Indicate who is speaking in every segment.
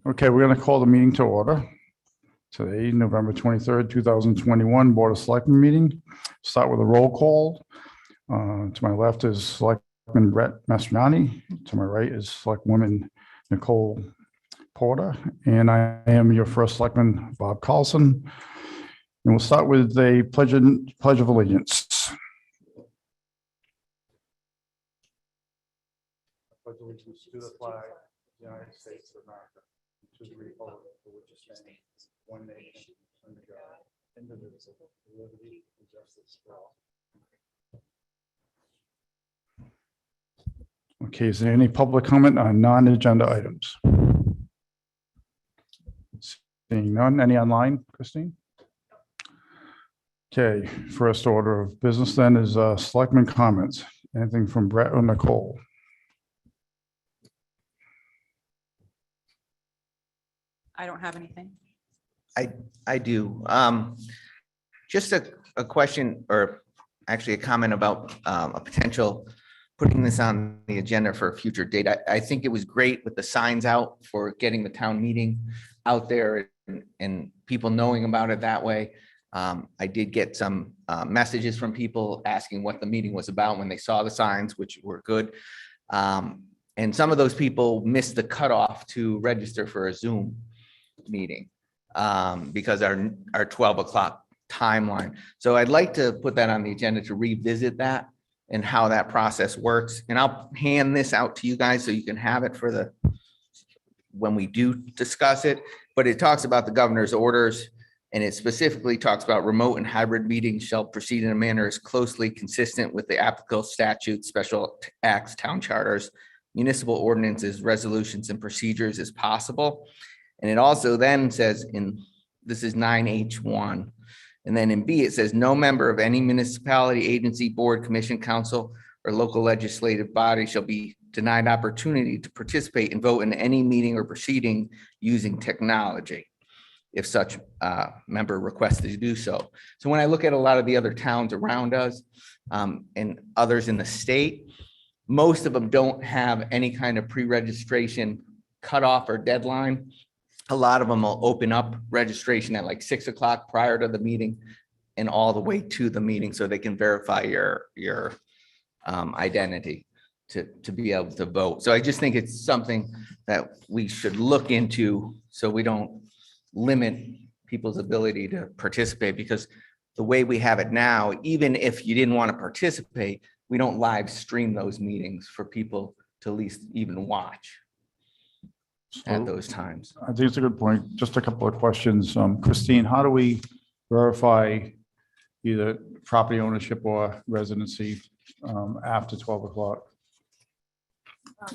Speaker 1: Okay, we're going to call the meeting to order. Today, November 23rd, 2021, Board of Selectmen meeting. Start with a roll call. To my left is Selectman Brett Mastriani. To my right is Selectwoman Nicole Porter. And I am your first Selectman, Bob Carlson. And we'll start with a pledge of allegiance. Pledge allegiance to the flag of the United States of America, to the republic for which it stands, one nation, under God, indivisible, with liberty and justice for all. Okay, is there any public comment on non-agenda items? Seeing none. Any online, Christine? Okay, first order of business then is Selectmen Comments. Anything from Brett or Nicole?
Speaker 2: I don't have anything.
Speaker 3: I do. Just a question, or actually a comment about a potential putting this on the agenda for a future date. I think it was great with the signs out for getting the town meeting out there and people knowing about it that way. I did get some messages from people asking what the meeting was about when they saw the signs, which were good. And some of those people missed the cutoff to register for a Zoom meeting because our 12 o'clock timeline. So I'd like to put that on the agenda to revisit that and how that process works. And I'll hand this out to you guys so you can have it for when we do discuss it. But it talks about the governor's orders, and it specifically talks about remote and hybrid meetings shall proceed in a manner as closely consistent with the applicable statutes, special acts, town charters, municipal ordinances, resolutions, and procedures as possible. And it also then says this is 9H1. And then in B, it says no member of any municipality, agency, board, commission, council, or local legislative body shall be denied opportunity to participate and vote in any meeting or proceeding using technology if such member requests to do so. So when I look at a lot of the other towns around us and others in the state, most of them don't have any kind of pre-registration cutoff or deadline. A lot of them will open up registration at like 6 o'clock prior to the meeting and all the way to the meeting so they can verify your identity to be able to vote. So I just think it's something that we should look into so we don't limit people's ability to participate, because the way we have it now, even if you didn't want to participate, we don't live stream those meetings for people to at least even watch at those times.
Speaker 1: I think it's a good point. Just a couple of questions. Christine, how do we verify either property ownership or residency after 12 o'clock?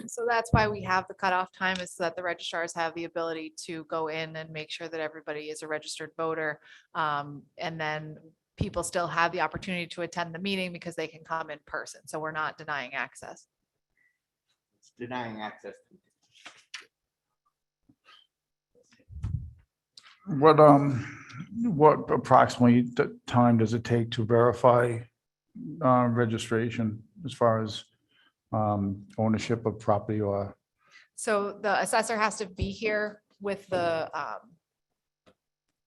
Speaker 4: So that's why we have the cutoff time, is so that the registrars have the ability to go in and make sure that everybody is a registered voter. And then people still have the opportunity to attend the meeting because they can come in person. So we're not denying access.
Speaker 3: It's denying access.
Speaker 1: What approximately time does it take to verify registration as far as ownership of property? Or
Speaker 4: So the assessor has to be here with the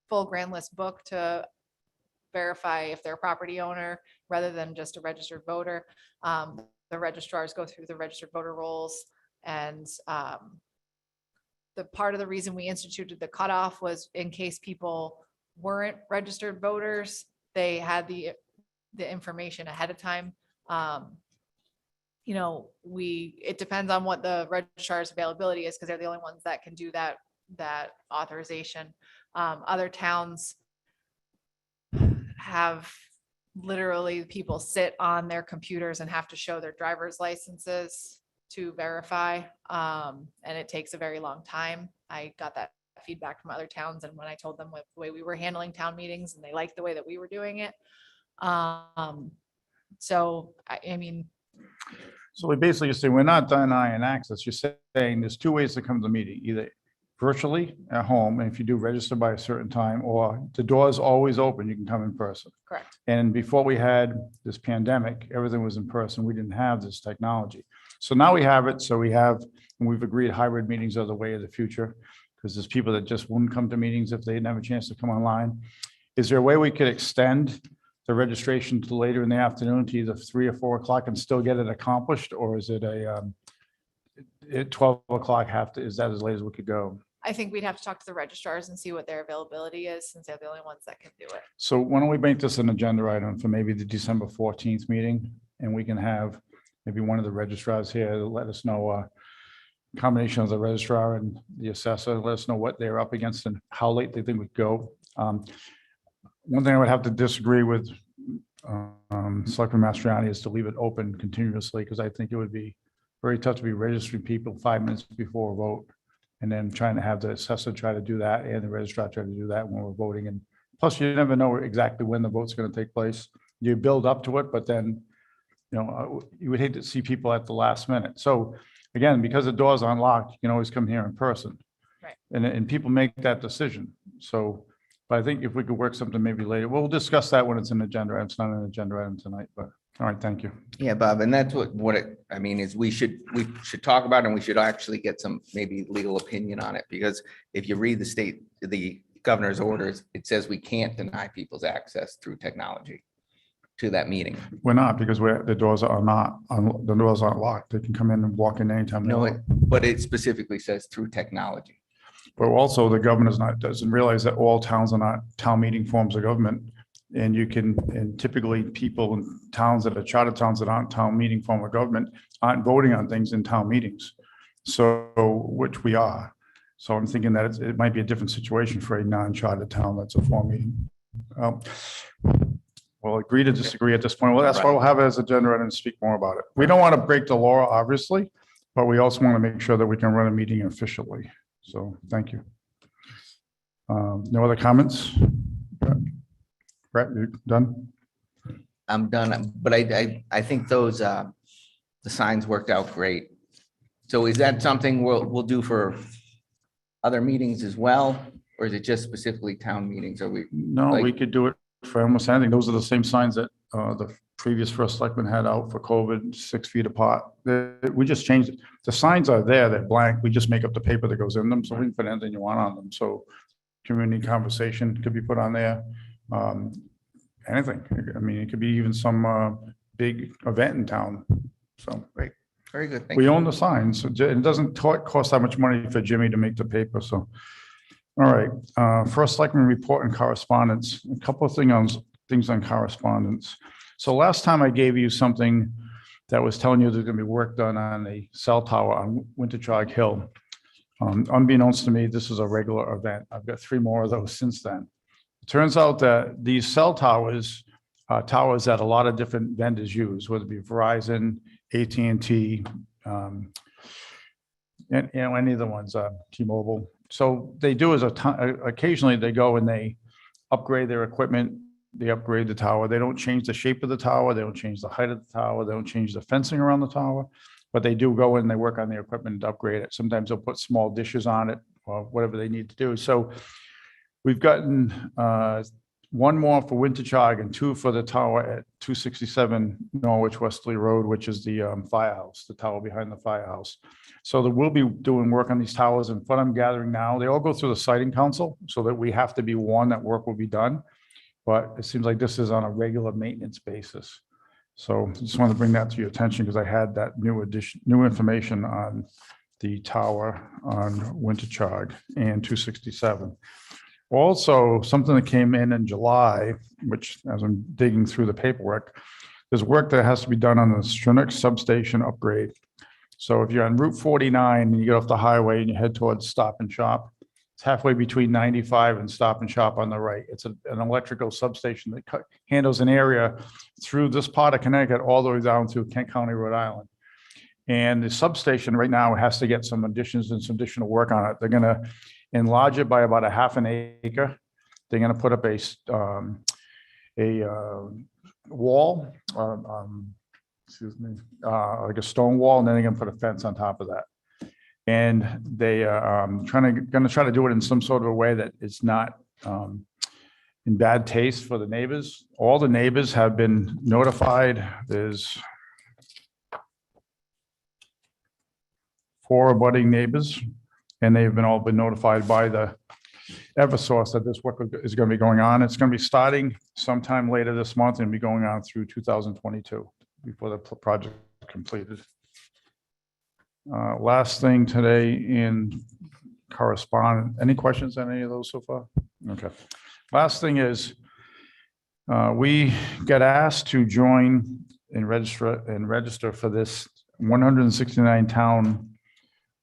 Speaker 4: full grand list book to verify if they're a property owner rather than just a registered voter. The registrars go through the registered voter rolls, and the part of the reason we instituted the cutoff was in case people weren't registered voters, they had the information ahead of time. It depends on what the registrar's availability is, because they're the only ones that can do that authorization. Other towns have literally people sit on their computers and have to show their driver's licenses to verify, and it takes a very long time. I got that feedback from other towns, and when I told them the way we were handling town meetings, and they liked the way that we were doing it. So
Speaker 1: so basically you say we're not denying access. You're saying there's two ways to come to the meeting: either virtually at home, and if you do register by a certain time, or the door is always open, you can come in person.
Speaker 4: correct.
Speaker 1: And before we had this pandemic, everything was in person. We didn't have this technology. So now we have it. So we have, and we've agreed hybrid meetings are the way of the future. because there's people that just wouldn't come to meetings if they didn't have a chance to come online. Is there a way we could extend the registration to later in the afternoon to either 3 or 4 o'clock and still get it accomplished? Or is it at 12 o'clock is that as late as we could go?
Speaker 4: I think we'd have to talk to the registrars and see what their availability is, since they're the only ones that can do it.
Speaker 1: So why don't we make this an agenda item for maybe the December 14th meeting? And we can have maybe one of the registrars here to let us know, combination of the registrar and the assessor, let us know what they're up against and how late they think we could go. One thing I would have to disagree with Selectman Mastriani is to leave it open continuously, because I think it would be very tough to be registering people 5 minutes before a vote, and then trying to have the assessor try to do that and the registrar try to do that when we're voting. And plus, you never know exactly when the vote's going to take place. You build up to it, but then, you would hate to see people at the last minute. So again, because the doors aren't locked, you can always come here in person.
Speaker 4: Right.
Speaker 1: And people make that decision. So, but I think if we could work something maybe later, we'll discuss that when it's an agenda item. It's not an agenda item tonight, but all right, thank you.
Speaker 3: Yeah, Bob, and that's is we should talk about it, and we should actually get some maybe legal opinion on it, because if you read the governor's orders, it says we can't deny people's access through technology to that meeting.
Speaker 1: We're not, because the doors are not, the doors aren't locked. They can come in and walk in anytime. they
Speaker 3: No,
Speaker 1: want.
Speaker 3: but it specifically says through technology.
Speaker 1: But also the governor's doesn't realize that all towns are not town meeting forms of government. And and typically people in towns that are charter towns that aren't town meeting form of government aren't voting on things in town meetings. So, which we are. So I'm thinking that it might be a different situation for a non-charter town that's a form meeting. We'll agree to disagree at this point. Well, that's why we'll have it as agenda item and speak more about it. We don't want to break the law, obviously, but we also want to make sure that we can run a meeting efficiently. So thank you. No other comments? Brett, you done?
Speaker 3: I'm done, but I think those, the signs worked out great. So is that something we'll do for other meetings as well? Or is it just specifically town meetings? Are we?
Speaker 1: No, we could do it for almost anything. Those are the same signs that the previous first selectman had out for COVID, 6 feet apart. We just changed it. The signs are there, they're blank. We just make up the paper that goes in them, so we can put anything you want on them. So community conversation could be put on there. Anything. I mean, it could be even some big event in town. So
Speaker 3: Great. Very good. Thank
Speaker 1: we
Speaker 3: you.
Speaker 1: own the signs. So it doesn't cost that much money for Jimmy to make the paper. So, all right. First selectman report and correspondence. A couple of things on correspondence. So last time I gave you something that was telling you there's going to be work done on a cell tower on Winterchog Hill. Unbeknownst to me, this is a regular event. I've got 3 more of those since then. It turns out that these cell towers are towers that a lot of different vendors use, whether it be Verizon, AT&T, and any of the ones, T-Mobile. So they do is occasionally they go and they upgrade their equipment. They upgrade the tower. They don't change the shape of the tower. They don't change the height of the tower. They don't change the fencing around the tower, but they do go in and they work on the equipment to upgrade it. Sometimes they'll put small dishes on it or whatever they need to do. So we've gotten 1 more for Winterchog and 2 for the tower at 267 Norwich Westerly Road, which is the firehouse, the tower behind the firehouse. So that we'll be doing work on these towers, and what I'm gathering now, they all go through the siting council so that we have to be warned that work will be done. But it seems like this is on a regular maintenance basis. So I just wanted to bring that to your attention because I had that new information on the tower on Winterchog and 267. Also, something that came in July, which as I'm digging through the paperwork, there's work that has to be done on the Streamic substation upgrade. So if you're on Route 49 and you get off the highway and you head towards Stop and Shop, it's halfway between 95 and Stop and Shop on the right. It's an electrical substation that handles an area through this part of Connecticut all the way down to Kent County, Rhode Island. And the substation right now has to get some additions and some additional work on it. They're going to enlarge it by about 1/2 acre. They're going to put up a wall, like a stone wall, and then they're going to put a fence on top of that. And they are going to try to do it in some sort of a way that it's not in bad taste for the neighbors. All the neighbors have been notified. There's 4 abutting neighbors. and they've all been notified by the Eversource that this work is going to be going on. It's going to be starting sometime later this month and be going on through 2022 before the project is completed. Last thing today in correspondence. Any questions on any of those so far? Okay. Last thing is we get asked to join and register for this 169 town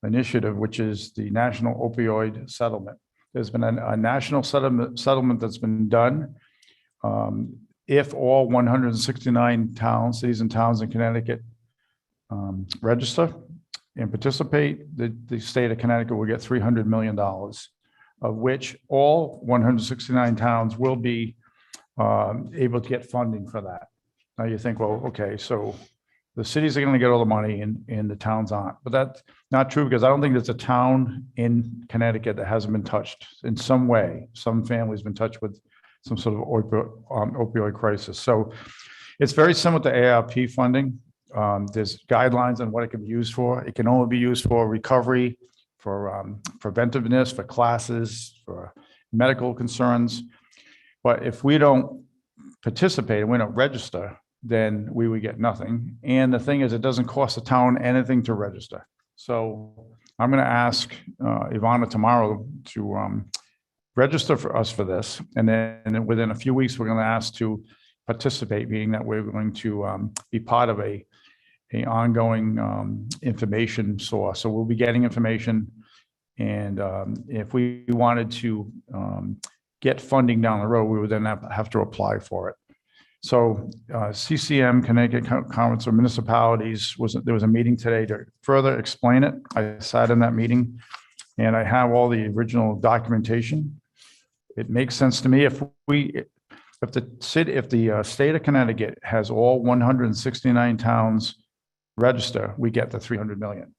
Speaker 1: initiative, which is the National Opioid Settlement. There's been a national settlement that's been done. If all 169 towns, cities and towns in Connecticut register and participate, the state of Connecticut will get $300 million, of which all 169 towns will be able to get funding for that. Now you think, well, okay, so the cities are going to get all the money and the towns aren't. But that's not true, because I don't think there's a town in Connecticut that hasn't been touched in some way. Some family's been touched with some sort of opioid crisis. So it's very similar to ARP funding. There's guidelines on what it can be used for. It can only be used for recovery, for preventiveness, for classes, for medical concerns. But if we don't participate and we don't register, then we would get nothing. And the thing is, it doesn't cost the town anything to register. So I'm going to ask Ivana tomorrow to register for us for this. And then within a few weeks, we're going to ask to participate, meaning that we're going to be part of a ongoing information source. So we'll be getting information. And if we wanted to get funding down the road, we would then have to apply for it. So CCM, Connecticut Conference of Municipalities, there was a meeting today to further explain it. I sat in that meeting and I have all the original documentation. It makes sense to me if the state of Connecticut has all 169 towns register, we get the 300 million.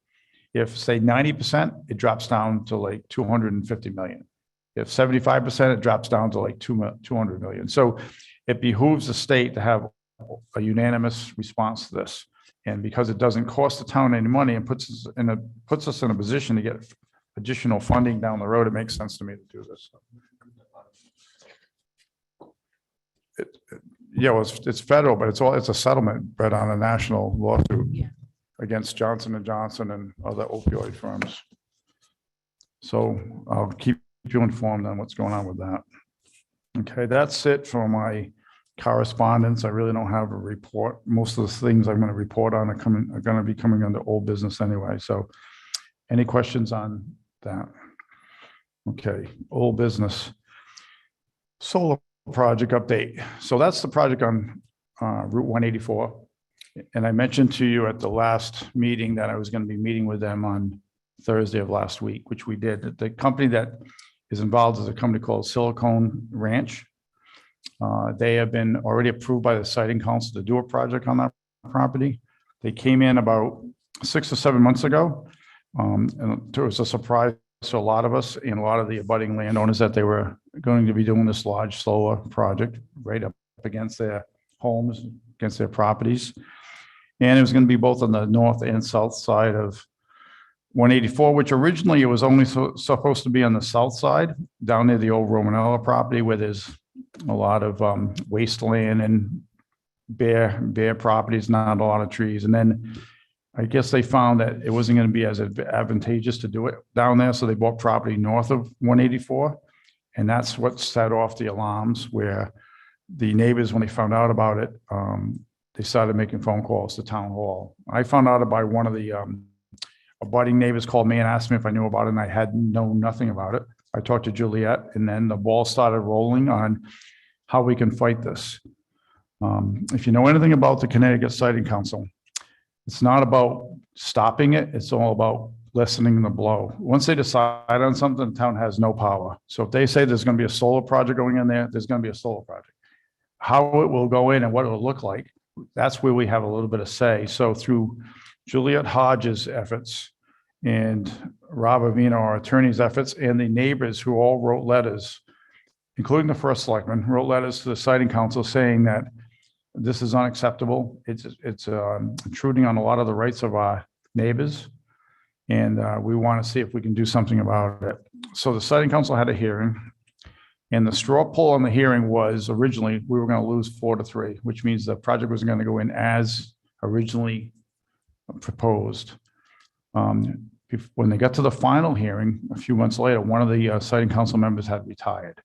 Speaker 1: If say 90%, it drops down to like 250 million. If 75%, it drops down to like 200 million. So it behooves the state to have a unanimous response to this. And because it doesn't cost the town any money and puts us in a position to get additional funding down the road, it makes sense to me to do this. Yeah, well, it's federal, but it's a settlement, but on a national lawsuit against Johnson & Johnson and other opioid firms. So I'll keep you informed on what's going on with that. Okay, that's it for my correspondence. I really don't have a report. Most of the things I'm going to report on are going to be coming under old business anyway. So any questions on that? Okay, old business. Solar project update. So that's the project on Route 184. And I mentioned to you at the last meeting that I was going to be meeting with them on Thursday of last week, which we did. The company that is involved is a company called Silicon Ranch. They have been already approved by the siting council to do a project on that property. They came in about 6 or 7 months ago. And it was a surprise to a lot of us and a lot of the abutting landowners that they were going to be doing this large solar project right up against their homes, against their properties. And it was going to be both on the north and south side of 184, which originally it was only supposed to be on the south side, down near the old Romanella property, where there's a lot of wasteland and bare properties, not a lot of trees. And then I guess they found that it wasn't going to be as advantageous to do it down there, so they bought property north of 184, and that's what set off the alarms, where the neighbors, when they found out about it, they started making phone calls to town hall. I found out about one of the abutting neighbors called me and asked me if I knew about it, and I had known nothing about it. I talked to Juliet, and then the ball started rolling on how we can fight this. If you know anything about the Connecticut Siting Council, it's not about stopping it. It's all about lessening the blow. Once they decide on something, the town has no power. So if they say there's going to be a solar project going in there, there's going to be a solar project. How it will go in and what it will look like, that's where we have a little bit of say. So through Juliet Hodges' efforts and Rob Rubino, our attorney's efforts, and the neighbors who all wrote letters, including the first selectman, wrote letters to the siting council saying that this is unacceptable. It's intruding on a lot of the rights of our neighbors. And we want to see if we can do something about it. So the siting council had a hearing. And the straw poll on the hearing was originally, we were going to lose 4-3, which means the project was going to go in as originally proposed. When they got to the final hearing, a few months later, one of the siting council members had retired.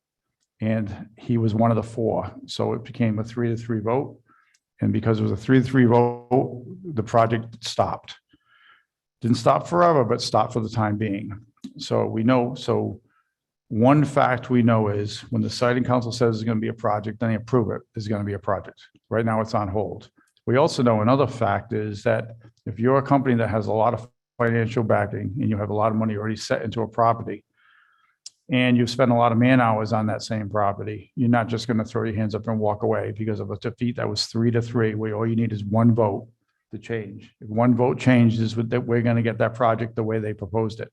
Speaker 1: And he was one of the 4. So it became a 3-3 vote. And because it was a 3-3 vote, the project stopped. Didn't stop forever, but stopped for the time being. So we know, one fact we know is when the siting council says there's going to be a project, then they approve it, there's going to be a project. Right now it's on hold. We also know another fact is that if you're a company that has a lot of financial backing and you have a lot of money already set into a property and you've spent a lot of man hours on that same property, you're not just going to throw your hands up and walk away because of a defeat that was 3-3, where all you need is one vote to change. If one vote changes, we're going to get that project the way they proposed it.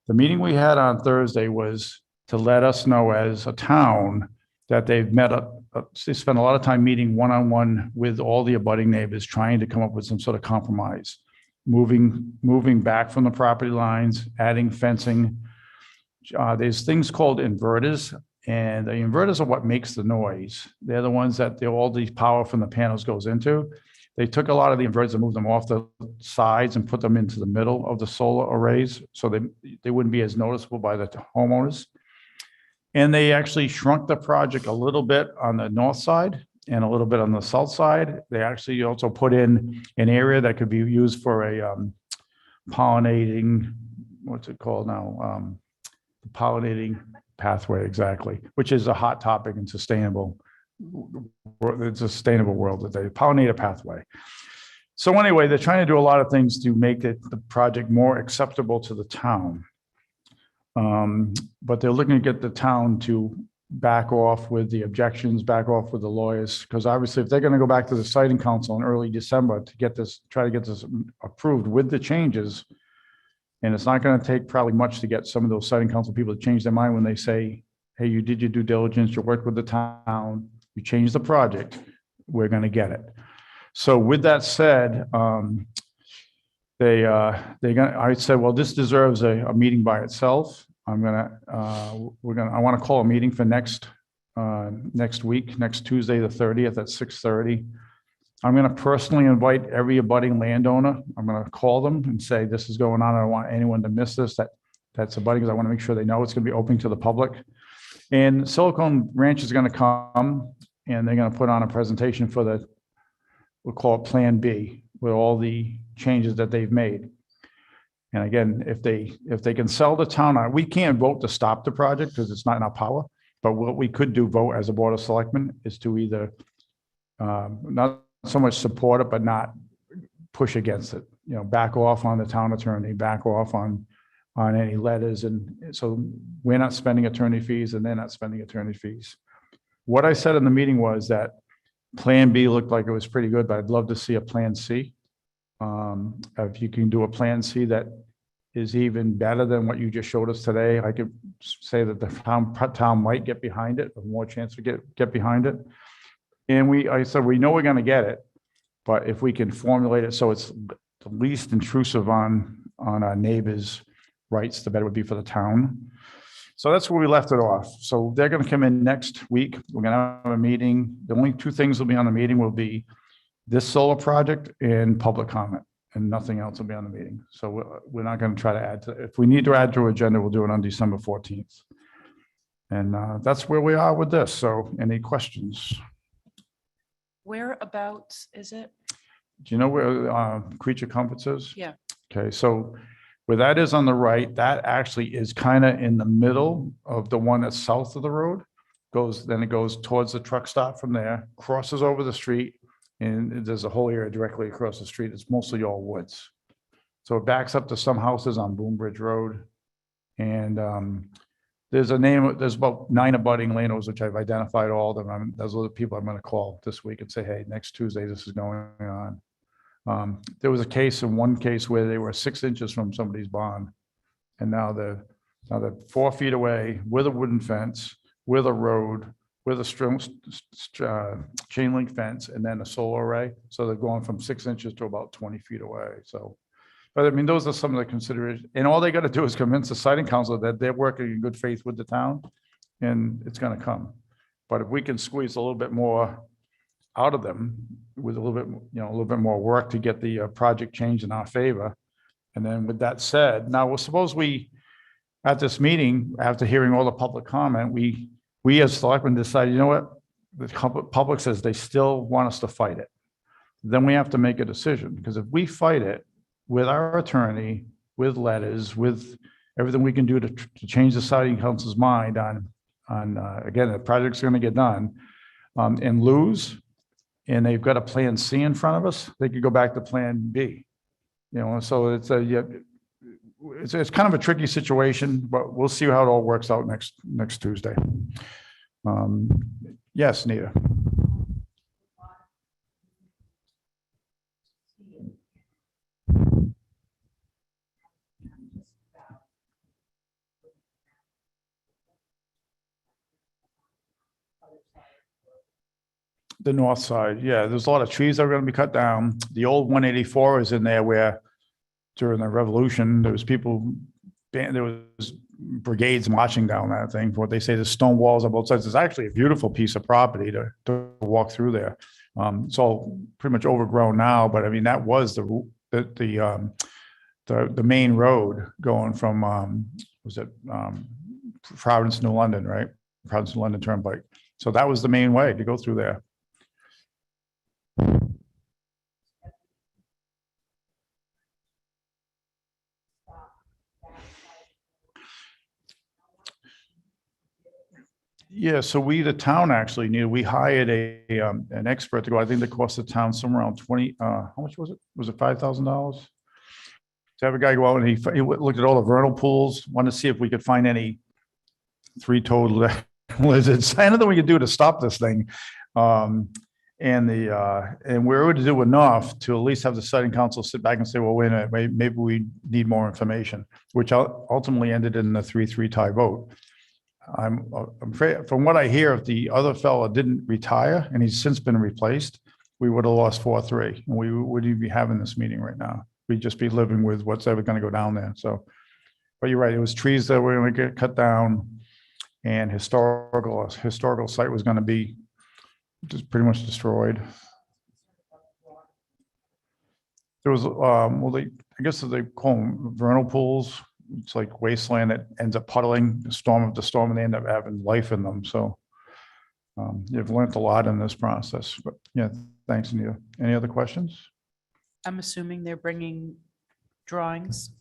Speaker 1: The meeting we had on Thursday was to let us know as a town that they've met they spent a lot of time meeting one-on-one with all the abutting neighbors, trying to come up with some sort of compromise, moving back from the property lines, adding fencing. There's things called inverters, and the inverters are what makes the noise. They're the ones that all the power from the panels goes into. They took a lot of the inverters and moved them off the sides and put them into the middle of the solar arrays, so they wouldn't be as noticeable by the homeowners. And they actually shrunk the project a little bit on the north side and a little bit on the south side. They actually also put in an area that could be used for a pollinating, what's it called now? Pollinating pathway, exactly, which is a hot topic in sustainable. It's a sustainable world that they pollinate a pathway. So anyway, they're trying to do a lot of things to make the project more acceptable to the town. But they're looking to get the town to back off with the objections, back off with the lawyers, because obviously if they're going to go back to the siting council in early December to get this, try to get this approved with the changes, and it's not going to take probably much to get some of those siting council people to change their mind when they say, hey, you did your due diligence, you worked with the town, you changed the project, we're going to get it. So with that said, I said, well, this deserves a meeting by itself. I want to call a meeting for next week, next Tuesday, the 30th at 6:30. I'm going to personally invite every abutting landowner. I'm going to call them and say, this is going on. I don't want anyone to miss this. That's abutting, because I want to make sure they know it's going to be open to the public. And Silicon Ranch is going to come and they're going to put on a presentation for we'll call it Plan B, with all the changes that they've made. And again, if they can sell the town, we can't vote to stop the project because it's not in our power. But what we could do, vote as a board of selectmen, is to either not so much support it, but not push against it. You know, back off on the town attorney, back off on any letters. And so we're not spending attorney fees and they're not spending attorney fees. What I said in the meeting was that Plan B looked like it was pretty good, but I'd love to see a Plan C. If you can do a Plan C that is even better than what you just showed us today, I could say that the town might get behind it, have more chance to get behind it. And I said, we know we're going to get it, but if we can formulate it so it's the least intrusive on our neighbors' rights, the better it would be for the town. So that's where we left it off. So they're going to come in next week. We're going to have a meeting. The only two things will be on the meeting will be this solar project and public comment, and nothing else will be on the meeting. So we're not going to try to add to, if we need to add to our agenda, we'll do it on December 14th. And that's where we are with this. So any questions?
Speaker 2: Whereabouts is it?
Speaker 1: Do you know where Creature Comforts is?
Speaker 2: Yeah.
Speaker 1: Okay, so where that is on the right, that actually is kind of in the middle of the one that's south of the road. Then it goes towards the truck stop from there, crosses over the street, and there's a whole area directly across the street. It's mostly all woods. So it backs up to some houses on Boombridge Road. And there's about 9 abutting landowners, which I've identified all of them. Those are the people I'm going to call this week and say, hey, next Tuesday, this is going on. There was one case where they were 6 inches from somebody's barn. And now they're 4 feet away with a wooden fence, with a road, with a chain link fence, and then a solar array. So they're going from 6 inches to about 20 feet away. So But I mean, those are some of the considerations. And all they got to do is convince the siting council that they're working in good faith with the town, and it's going to come. But if we can squeeze a little bit more out of them with a little bit, a little bit more work to get the project changed in our favor. And then with that said, now we'll suppose at this meeting, after hearing all the public comment, we as selectmen decide, you know what? The public says they still want us to fight it. Then we have to make a decision, because if we fight it with our attorney, with letters, with everything we can do to change the siting council's mind on again, the project's going to get done, and lose, and they've got a plan C in front of us, they could go back to plan B. So it's it's kind of a tricky situation, but we'll see how it all works out next Tuesday. Yes, Nita. The north side, yeah, there's a lot of trees that are going to be cut down. The old 184 is in there where during the revolution, there was brigades marching down that thing. What they say, the stone walls on both sides. It's actually a beautiful piece of property to walk through there. It's all pretty much overgrown now, but I mean, that was the main road going from, Providence, New London, right? Providence, New London Turnpike. So that was the main way to go through there. Yeah, so the town actually we hired an expert to go. I think the cost of the town somewhere around 20, how much was it? Was it $5,000? To have a guy go out and he looked at all the vernal pools, wanted to see if we could find any three-toed lizards, anything we could do to stop this thing. And we were able to do enough to at least have the siting council sit back and say, well, wait a minute, maybe we need more information, which ultimately ended in the 3-3 tie vote. I'm afraid, from what I hear, if the other fella didn't retire and he's since been replaced, we would have lost 4-3, and we wouldn't be having this meeting right now. We'd just be living with what's ever going to go down there. So, but you're right, it was trees that were going to get cut down, and historical site was going to be just pretty much destroyed. There was, I guess they call them vernal pools. It's like wasteland that ends up puddling the storm, and they end up having life in them. So you've learned a lot in this process. But yeah, thanks, Anita. Any other questions?
Speaker 2: I'm assuming they're bringing drawings.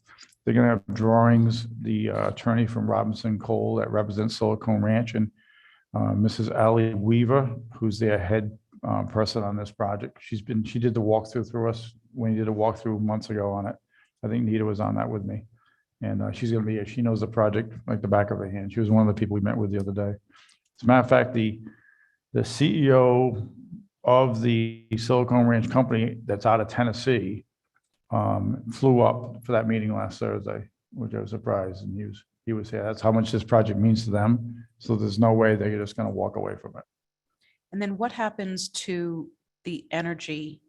Speaker 1: They're going to have drawings. The attorney from Robinson Cole that represents Silicon Ranch, and Mrs. Ali Weaver, who's their head person on this project. She did the walkthrough through us when he did a walkthrough months ago on it. I think Nita was on that with me. And she's going to be here. She knows the project like the back of her hand. She was one of the people we met with the other day. As a matter of fact, the CEO of the Silicon Ranch company that's out of Tennessee flew up for that meeting last Thursday, which I was surprised. And he was here. That's how much this project means to them. So there's no way they're just going to walk away from it.
Speaker 2: And then what happens to the energy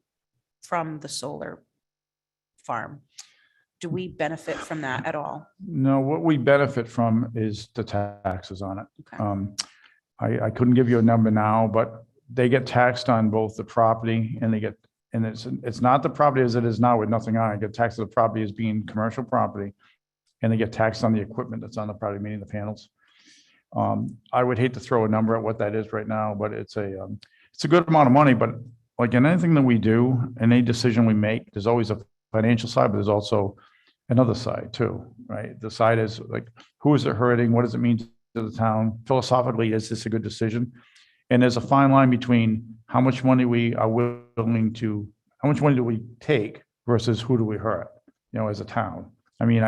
Speaker 2: from the solar farm? Do we benefit from that at all?
Speaker 1: No, what we benefit from is the taxes on it.
Speaker 2: Okay.
Speaker 1: I couldn't give you a number now, but they get taxed on both the property and it's not the property as it is now with nothing on it. Get taxed on the property as being commercial property, and they get taxed on the equipment that's on the property, meaning the panels. I would hate to throw a number at what that is right now, but it's a good amount of money. But like in anything that we do, any decision we make, there's always a financial side, but there's also another side too, right? The side is like, who is it hurting? What does it mean to the town? Philosophically, is this a good decision? And there's a fine line between how much money we are willing to, how much money do we take versus who do we hurt, as a town. I mean,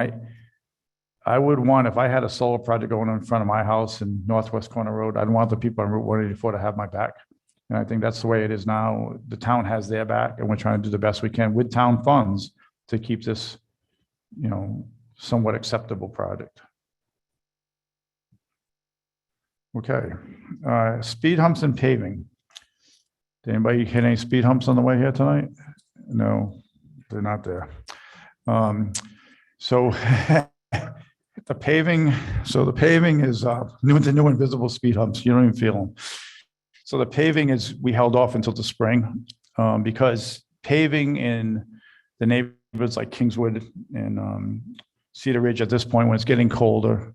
Speaker 1: I would want, if I had a solar project going in front of my house in Northwest Corner Road, I'd want the people on Route 184 to have my back. And I think that's the way it is now. The town has their back, and we're trying to do the best we can with town funds to keep this, somewhat acceptable project. Okay. Speed humps and paving. Did anybody hit any speed humps on the way here tonight? No, they're not there. So the paving is new invisible speed humps. You don't even feel them. So the paving is, we held off until the spring because paving in the neighborhoods like Kingswood and Cedar Ridge at this point, when it's getting colder,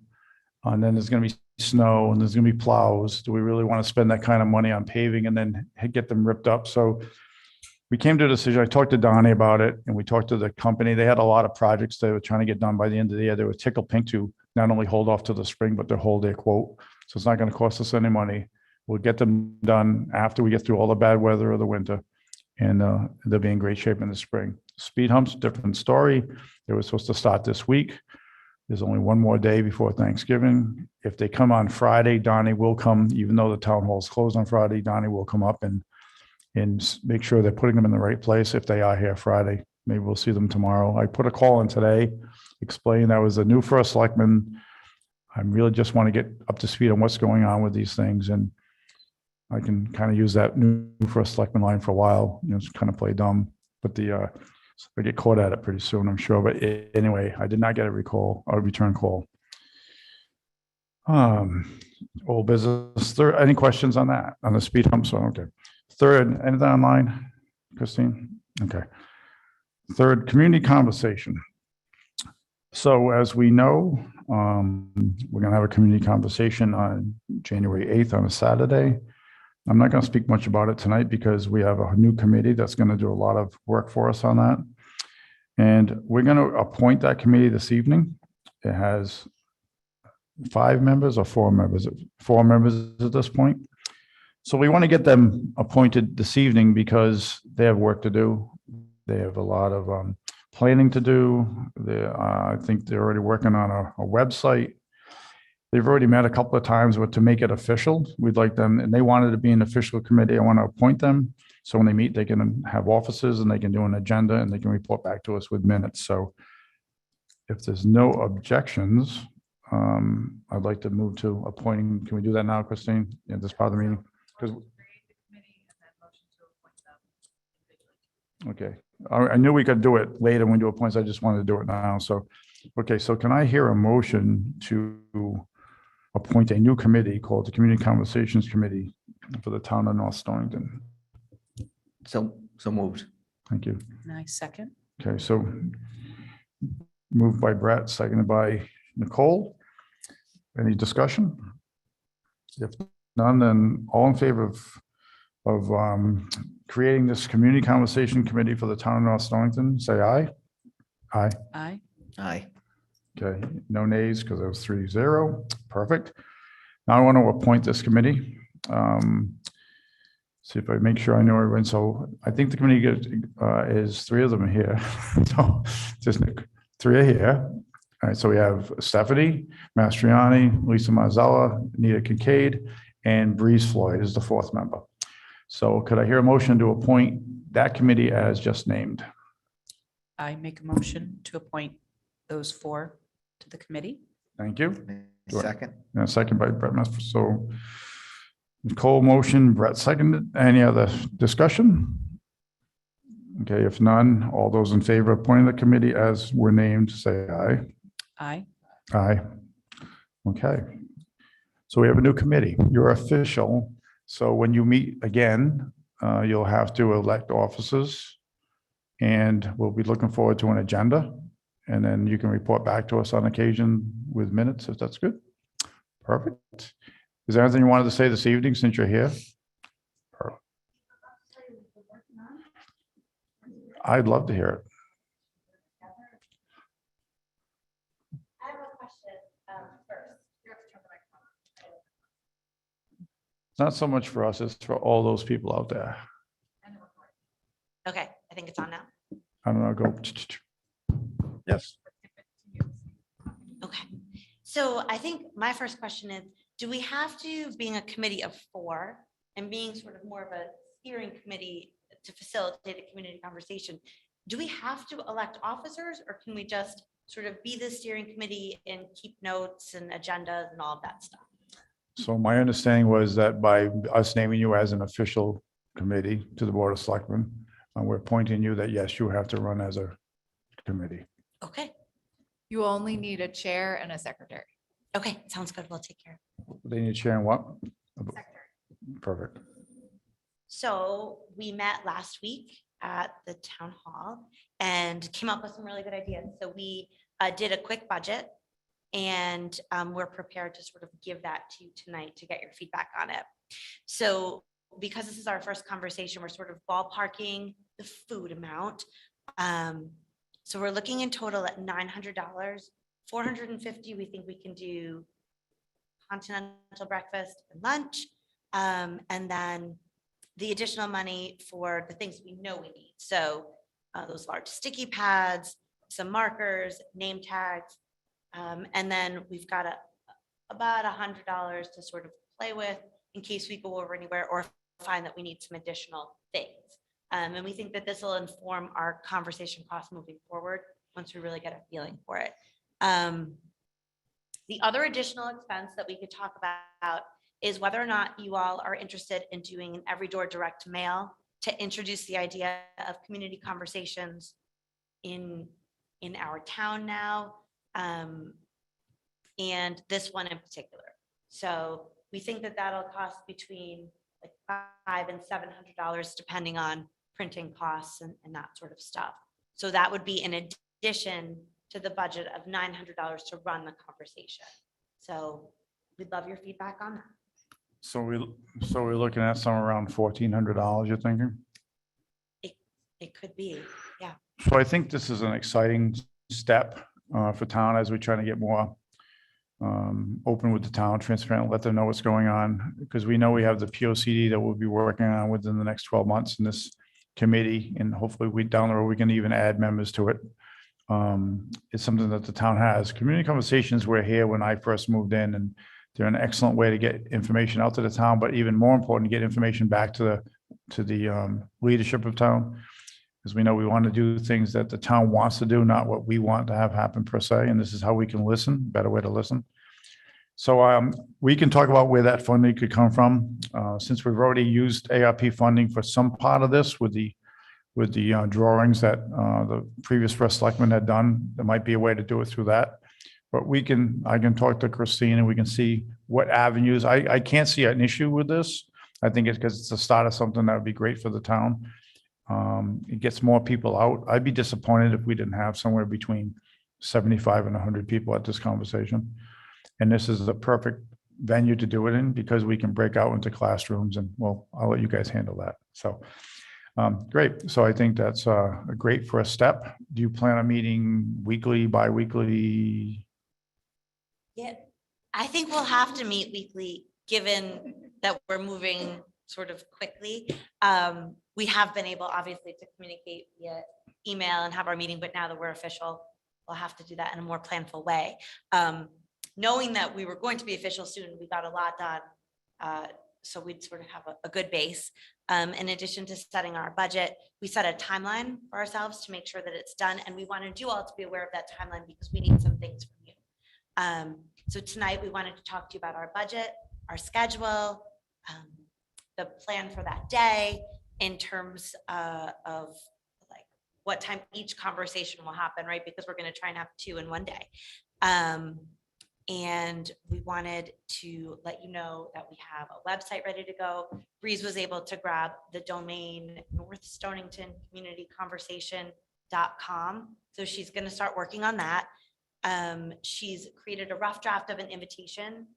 Speaker 1: and then there's going to be snow and there's going to be plows. Do we really want to spend that kind of money on paving and then get them ripped up? So we came to a decision. I talked to Donnie about it and we talked to the company. They had a lot of projects they were trying to get done by the end of the year. They were tickled pink to not only hold off to the spring, but to hold their quote. So it's not going to cost us any money. We'll get them done after we get through all the bad weather of the winter, and they'll be in great shape in the spring. Speed humps, different story. They were supposed to start this week. There's only one more day before Thanksgiving. If they come on Friday, Donnie will come, even though the town hall is closed on Friday, Donnie will come up and make sure they're putting them in the right place. If they are here Friday, maybe we'll see them tomorrow. I put a call in today, explaining I was a new first selectman. I really just want to get up to speed on what's going on with these things. And I can kind of use that new first selectman line for a while, just kind of play dumb, but I get caught at it pretty soon, I'm sure. But anyway, I did not get a return call. Old business. Any questions on that, on the speed humps? Okay. Third, anything online, Christine? Okay. Third, community conversation. So as we know, we're going to have a community conversation on January 8th on a Saturday. I'm not going to speak much about it tonight because we have a new committee that's going to do a lot of work for us on that. And we're going to appoint that committee this evening. It has 5 members or 4 members, 4 members at this point. So we want to get them appointed this evening because they have work to do. They have a lot of planning to do. I think they're already working on a website. They've already met a couple of times, but to make it official, we'd like them, and they wanted to be an official committee. I want to appoint them. So when they meet, they can have offices and they can do an agenda and they can report back to us with minutes. So if there's no objections, I'd like to move to appointing. Can we do that now, Christine? Yeah, this part of the meeting? Because okay, I knew we could do it later when we do appointments. I just wanted to do it now. So, okay, so can I hear a motion to appoint a new committee called the Community Conversations Committee for the town of North Stonington?
Speaker 3: So moved.
Speaker 1: Thank you.
Speaker 2: Nice second.
Speaker 1: Okay, so moved by Brett, seconded by Nicole. Any discussion? If none, then all in favor of creating this Community Conversation Committee for the town of North Stonington, say aye. Aye.
Speaker 2: Aye.
Speaker 3: Aye.
Speaker 1: Okay, no nays because it was 3-0. Perfect. Now I want to appoint this committee. See if I make sure I know everyone. So I think the committee is 3 of them are here. So just 3 are here. All right, so we have Stephanie Mastriani, Lisa Marzella, Nita Kincaid, and Breeze Floyd is the 4th member. So could I hear a motion to appoint that committee as just named?
Speaker 2: I make a motion to appoint those 4 to the committee.
Speaker 1: Thank you.
Speaker 3: Second.
Speaker 1: And a second by Brett Messer. So Nicole motion, Brett seconded. Any other discussion? Okay, if none, all those in favor of appointing the committee as were named, say aye.
Speaker 2: Aye.
Speaker 1: Aye. Okay. So we have a new committee. You're official. So when you meet again, you'll have to elect officers, and we'll be looking forward to an agenda. And then you can report back to us on occasion with minutes, if that's good. Perfect. Is there anything you wanted to say this evening since you're here? Perfect. I'd love to hear it.
Speaker 5: I have a question first. You have to turn the microphone.
Speaker 1: Not so much for us, it's for all those people out there.
Speaker 5: Okay, I think it's on now.
Speaker 1: I don't know, go. Yes.
Speaker 5: Okay, so I think my first question is, do we have to, being a committee of 4 and being sort of more of a steering committee to facilitate a community conversation, do we have to elect officers, or can we just sort of be the steering committee and keep notes and agendas and all of that stuff?
Speaker 1: So my understanding was that by us naming you as an official committee to the Board of Selectmen, we're appointing you that, yes, you have to run as a committee.
Speaker 5: Okay,
Speaker 4: You only need a chair and a secretary.
Speaker 5: okay, sounds good. We'll take care.
Speaker 1: They need sharing what?
Speaker 4: Secretary.
Speaker 1: Perfect.
Speaker 5: So we met last week at the town hall and came up with some really good ideas. So we did a quick budget and we're prepared to sort of give that to you tonight to get your feedback on it. So because this is our first conversation, we're sort of ballparking the food amount. So we're looking in total at $900, $450. We think we can do continental breakfast and lunch. And then the additional money for the things we know we need. So those large sticky pads, some markers, name tags. And then we've got about $100 to sort of play with in case we go over anywhere or find that we need some additional things. And we think that this will inform our conversation costs moving forward once we really get a feeling for it. The other additional expense that we could talk about is whether or not you all are interested in doing an every door direct mail to introduce the idea of community conversations in our town now. And this one in particular. So we think that that'll cost between like $500 and $700 depending on printing costs and that sort of stuff. So that would be in addition to the budget of $900 to run the conversation. So we'd love your feedback on that.
Speaker 1: So we're looking at somewhere around $1,400, you're thinking?
Speaker 5: It could be, yeah.
Speaker 1: So I think this is an exciting step for town as we try to get more open with the town, transparent, let them know what's going on. Because we know we have the POCD that we'll be working on within the next 12 months in this committee. And hopefully we down the road, we can even add members to it. It's something that the town has. Community conversations were here when I first moved in, and they're an excellent way to get information out to the town, but even more important, to get information back to the leadership of town. Because we know we want to do things that the town wants to do, not what we want to have happen per se. And this is how we can listen, better way to listen. So we can talk about where that funding could come from. Since we've already used ARP funding for some part of this with the drawings that the previous first selectman had done, there might be a way to do it through that. But I can talk to Christine and we can see what avenues. I can't see an issue with this. I think it's because it's the start of something that would be great for the town. It gets more people out. I'd be disappointed if we didn't have somewhere between 75 and 100 people at this conversation. And this is the perfect venue to do it in because we can break out into classrooms and, well, I'll let you guys handle that. So great. So I think that's a great first step. Do you plan on meeting weekly, bi-weekly?
Speaker 5: Yeah, I think we'll have to meet weekly, given that we're moving sort of quickly. We have been able, obviously, to communicate via email and have our meeting, but now that we're official, we'll have to do that in a more planful way. Knowing that we were going to be official soon, we got a lot done. So we'd sort of have a good base. In addition to setting our budget, we set a timeline for ourselves to make sure that it's done. And we wanted you all to be aware of that timeline because we need some things from you. So tonight we wanted to talk to you about our budget, our schedule, the plan for that day in terms of like what time each conversation will happen, right? Because we're going to try and have 2 in one day. And we wanted to let you know that we have a website ready to go. Breeze was able to grab the domain northstoningtoncommunityconversation.com. So she's going to start working on that. She's created a rough draft of an invitation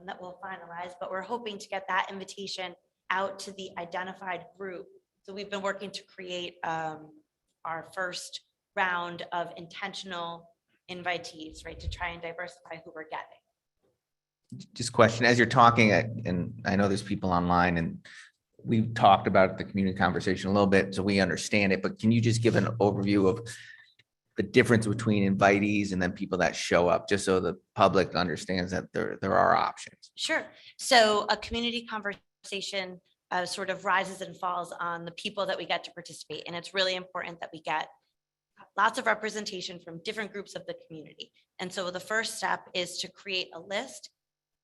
Speaker 5: that we'll finalize, but we're hoping to get that invitation out to the identified group. So we've been working to create our first round of intentional invitees, right, to try and diversify who we're getting.
Speaker 3: Just question, as you're talking, and I know there's people online and we've talked about the community conversation a little bit, so we understand it, but can you just give an overview of the difference between invitees and then people that show up, just so the public understands that there are options?
Speaker 5: Sure. So a community conversation sort of rises and falls on the people that we get to participate. And it's really important that we get lots of representation from different groups of the community. And so the first step is to create a list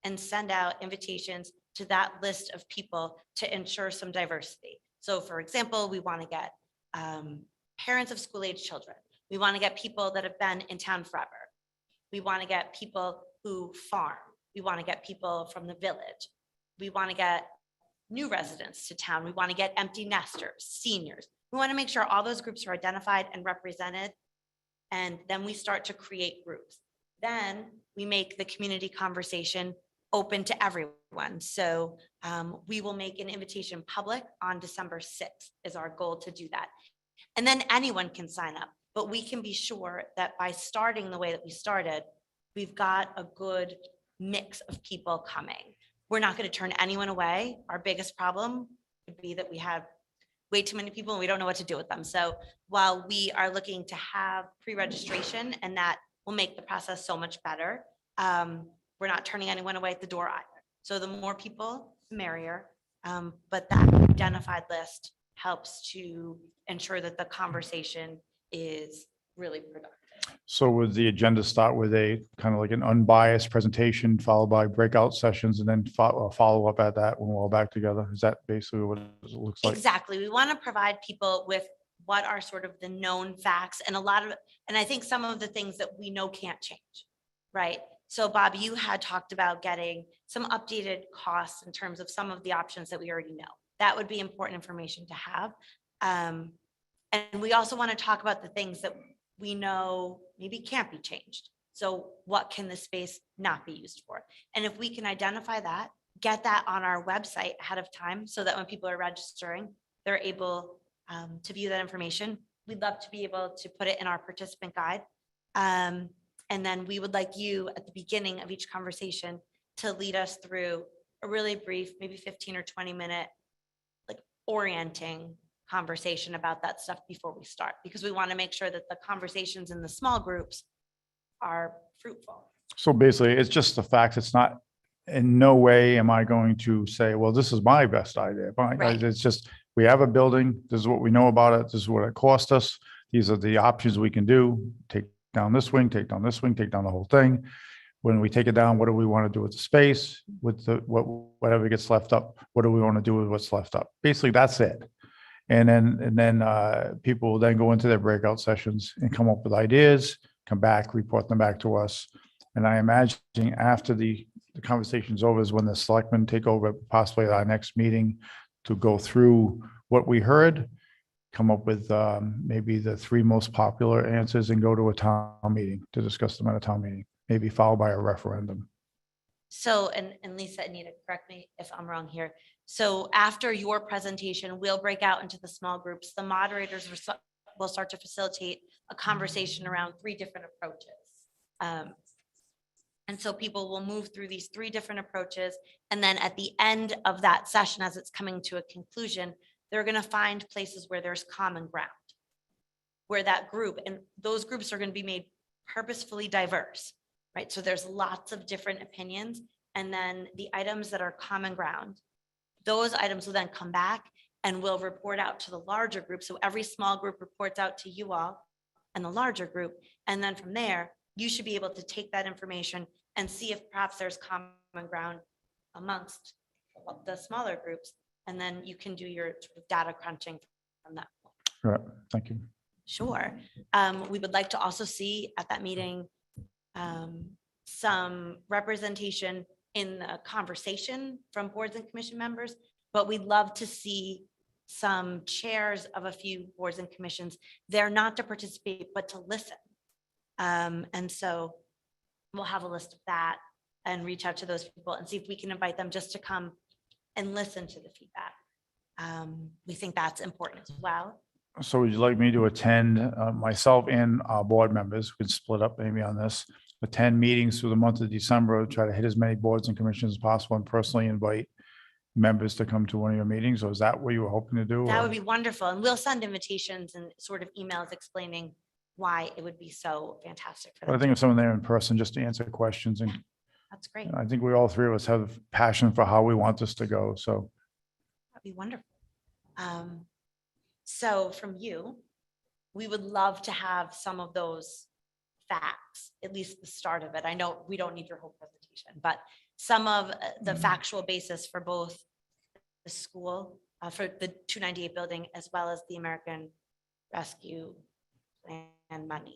Speaker 5: and send out invitations to that list of people to ensure some diversity. So for example, we want to get parents of school-age children. We want to get people that have been in town forever. We want to get people who farm. We want to get people from the village. We want to get new residents to town. We want to get empty nesters, seniors. We want to make sure all those groups are identified and represented. And then we start to create groups. Then we make the community conversation open to everyone. So we will make an invitation public on December 6th is our goal to do that. And then anyone can sign up, but we can be sure that by starting the way that we started, we've got a good mix of people coming. We're not going to turn anyone away. Our biggest problem would be that we have way too many people and we don't know what to do with them. So while we are looking to have pre-registration and that will make the process so much better, we're not turning anyone away at the door either. So the more people, the merrier. But that identified list helps to ensure that the conversation is really productive.
Speaker 1: So would the agenda start with a kind of like an unbiased presentation followed by breakout sessions and then follow up at that when we're all back together? Is that basically what it looks like?
Speaker 5: Exactly. We want to provide people with what are sort of the known facts and and I think some of the things that we know can't change, right? So Bob, you had talked about getting some updated costs in terms of some of the options that we already know. That would be important information to have. And we also want to talk about the things that we know maybe can't be changed. So what can the space not be used for? And if we can identify that, get that on our website ahead of time so that when people are registering, they're able to view that information. We'd love to be able to put it in our participant guide. And then we would like you at the beginning of each conversation to lead us through a really brief, maybe 15 or 20 minute, like orienting conversation about that stuff before we start, because we want to make sure that the conversations in the small groups are fruitful.
Speaker 1: So basically, it's just the fact, it's not, in no way am I going to say, well, this is my best idea.
Speaker 5: Right.
Speaker 1: It's just, we have a building, this is what we know about it, this is what it cost us. These are the options we can do. Take down this wing, take down this wing, take down the whole thing. When we take it down, what do we want to do with the space, with the, whatever gets left up? What do we want to do with what's left up? Basically, that's it. And then people will then go into their breakout sessions and come up with ideas, come back, report them back to us. And I imagine after the conversation's over is when the selectmen take over, possibly at our next meeting, to go through what we heard, come up with maybe the 3 most popular answers and go to a town meeting to discuss them at a town meeting, maybe followed by a referendum.
Speaker 5: So, and Lisa, Anita, correct me if I'm wrong here. So after your presentation, we'll break out into the small groups. The moderators will start to facilitate a conversation around 3 different approaches. And so people will move through these 3 different approaches. And then at the end of that session, as it's coming to a conclusion, they're going to find places where there's common ground, where that group, and those groups are going to be made purposefully diverse, right? So there's lots of different opinions. And then the items that are common ground, those items will then come back and will report out to the larger group. So every small group reports out to you all and the larger group. And then from there, you should be able to take that information and see if perhaps there's common ground amongst the smaller groups. And then you can do your sort of data crunching from that point.
Speaker 1: All right, thank you.
Speaker 5: Sure. We would like to also see at that meeting some representation in the conversation from boards and commission members, but we'd love to see some chairs of a few boards and commissions. They're not to participate, but to listen. And so we'll have a list of that and reach out to those people and see if we can invite them just to come and listen to the feedback. We think that's important as well.
Speaker 1: So would you like me to attend, myself and our board members, we can split up maybe on this, attend meetings through the month of December, try to hit as many boards and commissions as possible, and personally invite members to come to one of your meetings? Or is that what you were hoping to do?
Speaker 5: That
Speaker 1: or-
Speaker 5: would be wonderful. And we'll send invitations and sort of emails explaining why it would be so fantastic for
Speaker 1: But I
Speaker 5: them.
Speaker 1: think if someone there in person just to answer questions, and
Speaker 5: That's great.
Speaker 1: I think we all 3 of us have passion for how we want this to go, so.
Speaker 5: That'd be wonderful. So from you, we would love to have some of those facts, at least the start of it. I know we don't need your whole presentation, but some of the factual basis for both the school, for the 298 building, as well as the American Rescue plan money.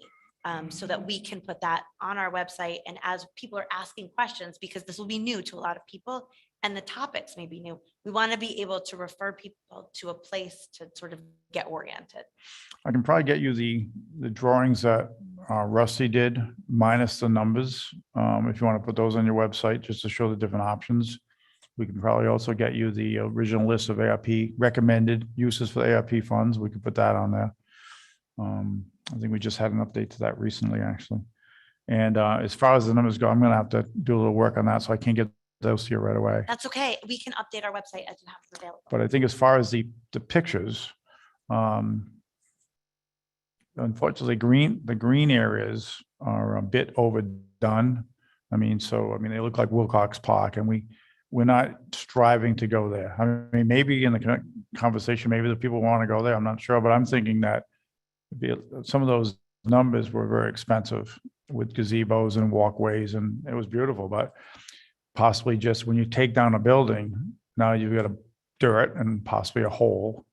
Speaker 5: So that we can put that on our website. And as people are asking questions, because this will be new to a lot of people and the topics may be new, we want to be able to refer people to a place to sort of get oriented.
Speaker 1: I can probably get you the drawings that Rusty did minus the numbers. If you want to put those on your website, just to show the different options. We can probably also get you the original list of ARP recommended uses for the ARP funds. We could put that on there. I think we just had an update to that recently, actually. And as far as the numbers go, I'm going to have to do a little work on that, so I can't get those to you right away.
Speaker 5: That's okay. We can update our website as you have them available.
Speaker 1: But I think as far as the pictures, unfortunately, the green areas are a bit overdone. I mean, they look like Wilcox Park, and we're not striving to go there. I mean, maybe in the conversation, maybe the people want to go there. I'm not sure, but I'm thinking that some of those numbers were very expensive with gazebos and walkways, and it was beautiful, but possibly just when you take down a building, now you've got a dirt and possibly a hole,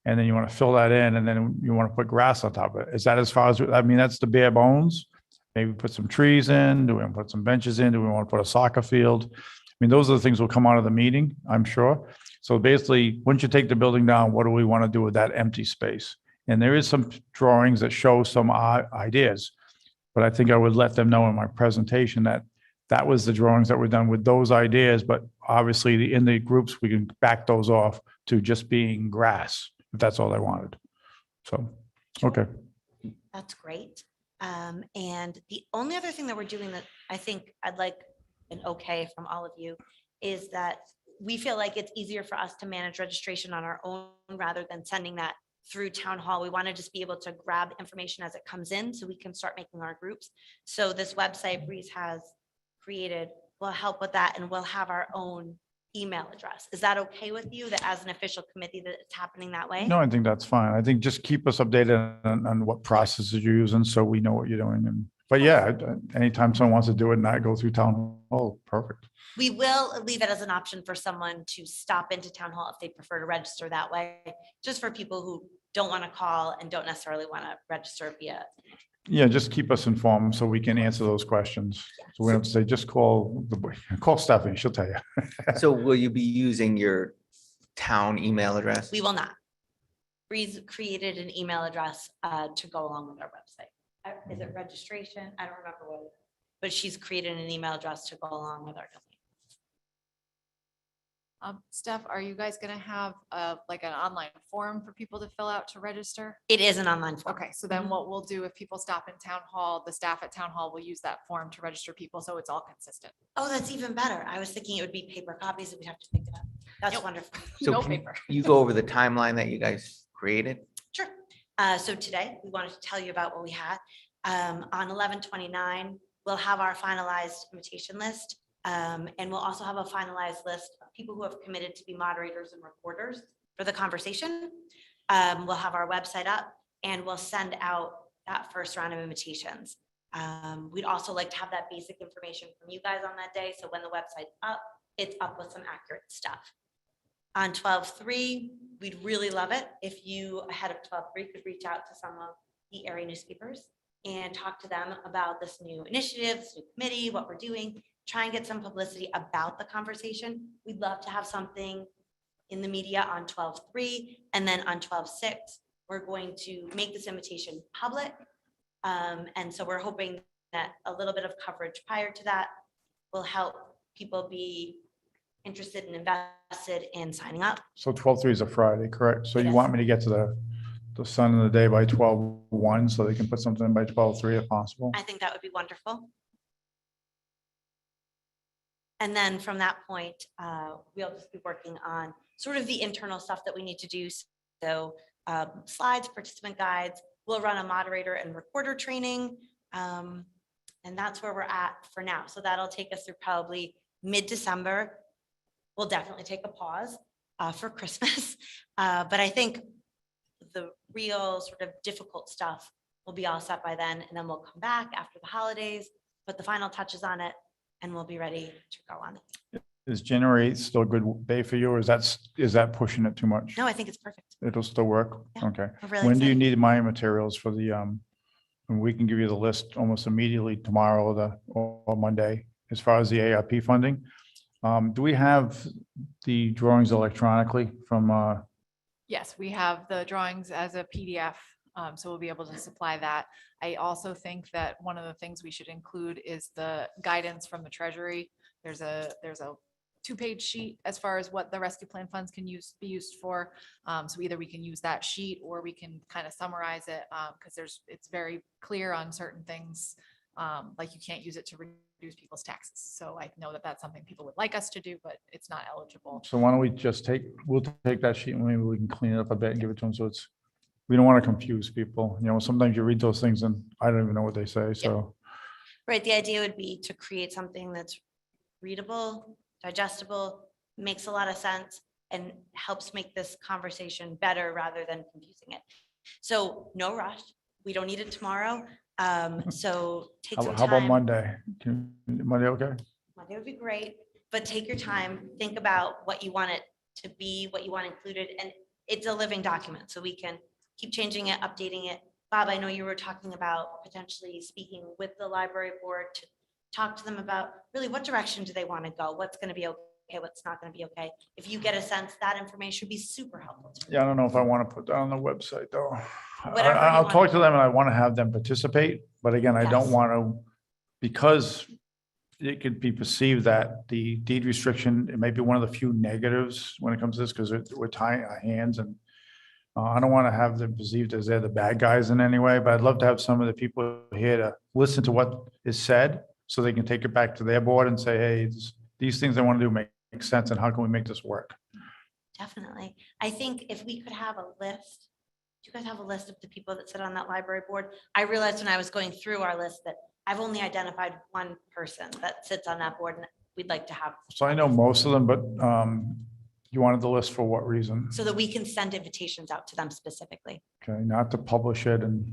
Speaker 1: and then you want to fill that in, and then you want to put grass on top of it. Is that as far as, I mean, that's the bare bones? Maybe put some trees in, do we want to put some benches in, do we want to put a soccer field? I mean, those are the things that will come out of the meeting, I'm sure. So basically, once you take the building down, what do we want to do with that empty space? And there is some drawings that show some ideas, but I think I would let them know in my presentation that that was the drawings that were done with those ideas, but obviously in the groups, we can back those off to just being grass, if that's all they wanted. So, okay.
Speaker 5: That's great. And the only other thing that we're doing that I think I'd like an okay from all of you is that we feel like it's easier for us to manage registration on our own rather than sending that through town hall. We want to just be able to grab information as it comes in so we can start making our groups. So this website Breeze has created will help with that, and we'll have our own email address. Is that okay with you, that as an official committee that it's happening that way?
Speaker 1: No, I think that's fine. I think just keep us updated on what processes you're using so we know what you're doing. And but yeah, anytime someone wants to do it and not go through town hall, perfect.
Speaker 5: We will leave it as an option for someone to stop into town hall if they prefer to register that way, just for people who don't want to call and don't necessarily want to register via.
Speaker 1: Yeah, just keep us informed so we can answer those questions. So we don't have to say, just call Stephanie, she'll tell you.
Speaker 3: So will you be using your town email address?
Speaker 5: We will not. Breeze created an email address to go along with our website. Is it registration? I don't remember what, but she's created an email address to go along with our domain.
Speaker 4: Steph, are you guys gonna have like an online form for people to fill out to register?
Speaker 5: It is an online form.
Speaker 4: Okay, so then what we'll do if people stop in town hall, the staff at town hall will use that form to register people, so it's all consistent.
Speaker 5: Oh, that's even better. I was thinking it would be paper copies that we'd have to pick it up. That's
Speaker 4: Nope.
Speaker 5: wonderful.
Speaker 3: So
Speaker 4: No
Speaker 3: can
Speaker 4: paper.
Speaker 3: you go over the timeline that you guys created?
Speaker 5: Sure. So today we wanted to tell you about what we had. On 11/29, we'll have our finalized invitation list. And we'll also have a finalized list of people who have committed to be moderators and reporters for the conversation. We'll have our website up and we'll send out that first round of invitations. We'd also like to have that basic information from you guys on that day. So when the website's up, it's up with some accurate stuff. On 12/3, we'd really love it if you ahead of 12/3 could reach out to some of the area newspapers and talk to them about this new initiative, this new committee, what we're doing, try and get some publicity about the conversation. We'd love to have something in the media on 12/3, and then on 12/6, we're going to make this invitation public. And so we're hoping that a little bit of coverage prior to that will help people be interested and invested in signing up.
Speaker 1: So 12/3 is a Friday, correct? So you
Speaker 5: Yes.
Speaker 1: want me to get to the sun of the day by 12/1 so they can put something in by 12/3 if possible?
Speaker 5: I think that would be wonderful. And then from that point, we'll just be working on sort of the internal stuff that we need to do. So slides, participant guides, we'll run a moderator and recorder training. And that's where we're at for now. So that'll take us through probably mid-December. We'll definitely take a pause for Christmas. But I think the real sort of difficult stuff will be all set by then. And then we'll come back after the holidays, put the final touches on it, and we'll be ready to go on it.
Speaker 1: Is January 8th still a good day for you, or is that pushing it too much?
Speaker 5: No, I think it's perfect.
Speaker 1: It'll still work?
Speaker 5: Yeah.
Speaker 1: Okay.
Speaker 5: We're really
Speaker 1: When do you
Speaker 5: excited.
Speaker 1: need my materials for the and we can give you the list almost immediately tomorrow or Monday, as far as the ARP funding. Do we have the drawings electronically from,
Speaker 4: Yes, we have the drawings as a PDF, so we'll be able to supply that. I also think that one of the things we should include is the guidance from the Treasury. There's a 2-page sheet as far as what the rescue plan funds can be used for. So either we can use that sheet or we can kind of summarize it, because it's very clear on certain things. Like you can't use it to reduce people's taxes. So I know that that's something people would like us to do, but it's not eligible.
Speaker 1: so why don't we just we'll take that sheet and maybe we can clean it up a bit and give it to them. So we don't want to confuse people. You know, sometimes you read those things and I don't even know what they say. So,
Speaker 5: Right, the idea would be to create something that's readable, digestible, makes a lot of sense, and helps make this conversation better rather than confusing it. So no rush. We don't need it tomorrow. So take some time.
Speaker 1: how about Monday? Monday, okay?
Speaker 5: Monday would be great, but take your time, think about what you want it to be, what you want included, and it's a living document, so we can keep changing it, updating it. Bob, I know you were talking about potentially speaking with the library board to talk to them about really what direction do they want to go, what's going to be okay, what's not going to be okay. If you get a sense, that information would be super helpful.
Speaker 1: Yeah, I don't know if I want to put that on the website though.
Speaker 5: Whatever you
Speaker 1: I'll
Speaker 5: want.
Speaker 1: talk to them and I want to have them participate, but again, I don't
Speaker 5: Yes.
Speaker 1: want to, because it could be perceived that the deed restriction, it may be one of the few negatives when it comes to this, because we're tying our hands, and I don't want to have them perceived as they're the bad guys in any way, but I'd love to have some of the people here to listen to what is said so they can take it back to their board and say, hey, these things I want to do make sense, and how can we make this work?
Speaker 5: Definitely. I think if we could have a list, do you guys have a list of the people that sit on that library board? I realized when I was going through our list that I've only identified one person that sits on that board, and we'd like to have.
Speaker 1: So I know most of them, but you wanted the list for what reason?
Speaker 5: So that we can send invitations out to them specifically.
Speaker 1: Okay, not to publish it and.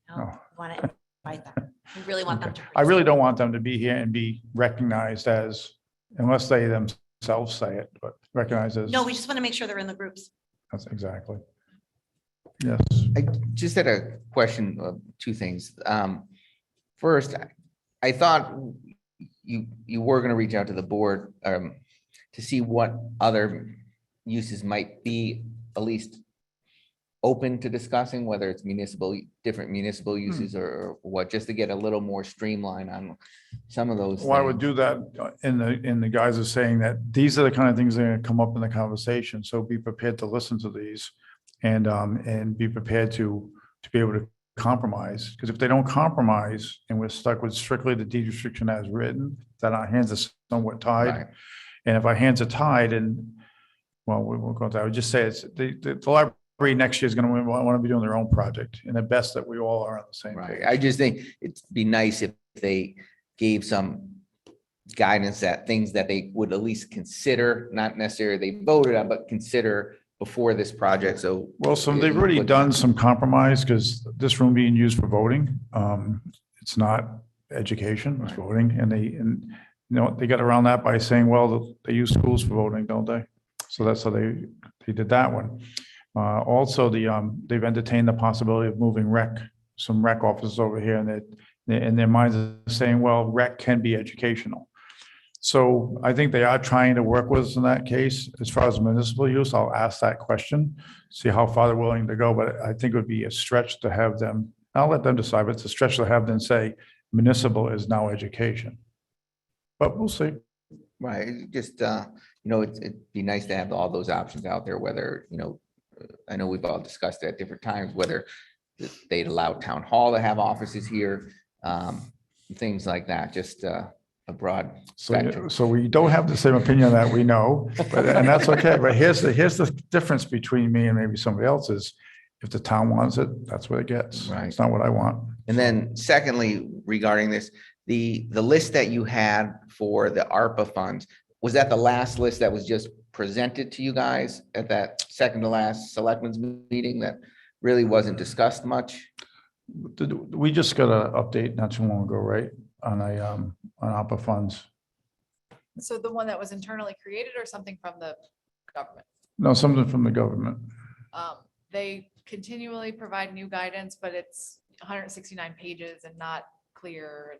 Speaker 5: No,
Speaker 1: No.
Speaker 5: we want to invite them. We really want them
Speaker 1: Okay.
Speaker 5: to.
Speaker 1: I really don't want them to be here and be recognized as, unless they themselves say it, but recognized as.
Speaker 5: No, we just want to make sure they're in the groups.
Speaker 1: That's exactly. Yes.
Speaker 3: I just had a question of two things. First, I thought you were going to reach out to the board to see what other uses might be at least open to discussing, whether it's different municipal uses or what, just to get a little more streamline on some of those.
Speaker 1: Well, I would
Speaker 3: things.
Speaker 1: do that in the guise of saying that these are the kind of things that are gonna come up in the conversation. So be prepared to listen to these and be prepared to be able to compromise. Because if they don't compromise and we're stuck with strictly the deed restriction as written, then our hands are somewhat tied.
Speaker 3: Right.
Speaker 1: And if our hands are tied and, well, we won't go into that. I would just say it's the library next year is going to want to be doing their own project, and the best that we all are on the same
Speaker 3: Right.
Speaker 1: page.
Speaker 3: I just think it'd be nice if they gave some guidance that things that they would at least consider, not necessarily they voted on, but consider before this project. So.
Speaker 1: Well, they've already done some compromise because this room being used for voting, it's not education, it's
Speaker 3: Right.
Speaker 1: voting. And they got around that by saying, well, they use schools for voting, don't they? So that's how they did that one. Also, they've entertained the possibility of moving some rec offices over here, and in their minds are saying, well, rec can be educational. So I think they are trying to work with us in that case. As far as municipal use, I'll ask that question, see how far they're willing to go, but I think it would be a stretch to have them, I'll let them decide, but it's a stretch to have them say municipal is now education. But we'll see.
Speaker 3: Right, just, it'd be nice to have all those options out there, whether, I know we've all discussed it at different times, whether they'd allow town hall to have offices here, things like that, just a broad spectrum.
Speaker 1: So we don't have the same opinion that we know, and that's okay. But here's the difference between me and maybe somebody else is if the town wants it, that's what it gets.
Speaker 3: Right.
Speaker 1: It's not what I want.
Speaker 3: And then secondly, regarding this, the list that you had for the ARPA funds, was that the last list that was just presented to you guys at that second to last selectmen's meeting that really wasn't discussed much?
Speaker 1: We just got an update not too long ago, right? On ARPA funds.
Speaker 4: So the one that was internally created or something from the government?
Speaker 1: No, something from the government.
Speaker 4: They continually provide new guidance, but it's 169 pages and not clear.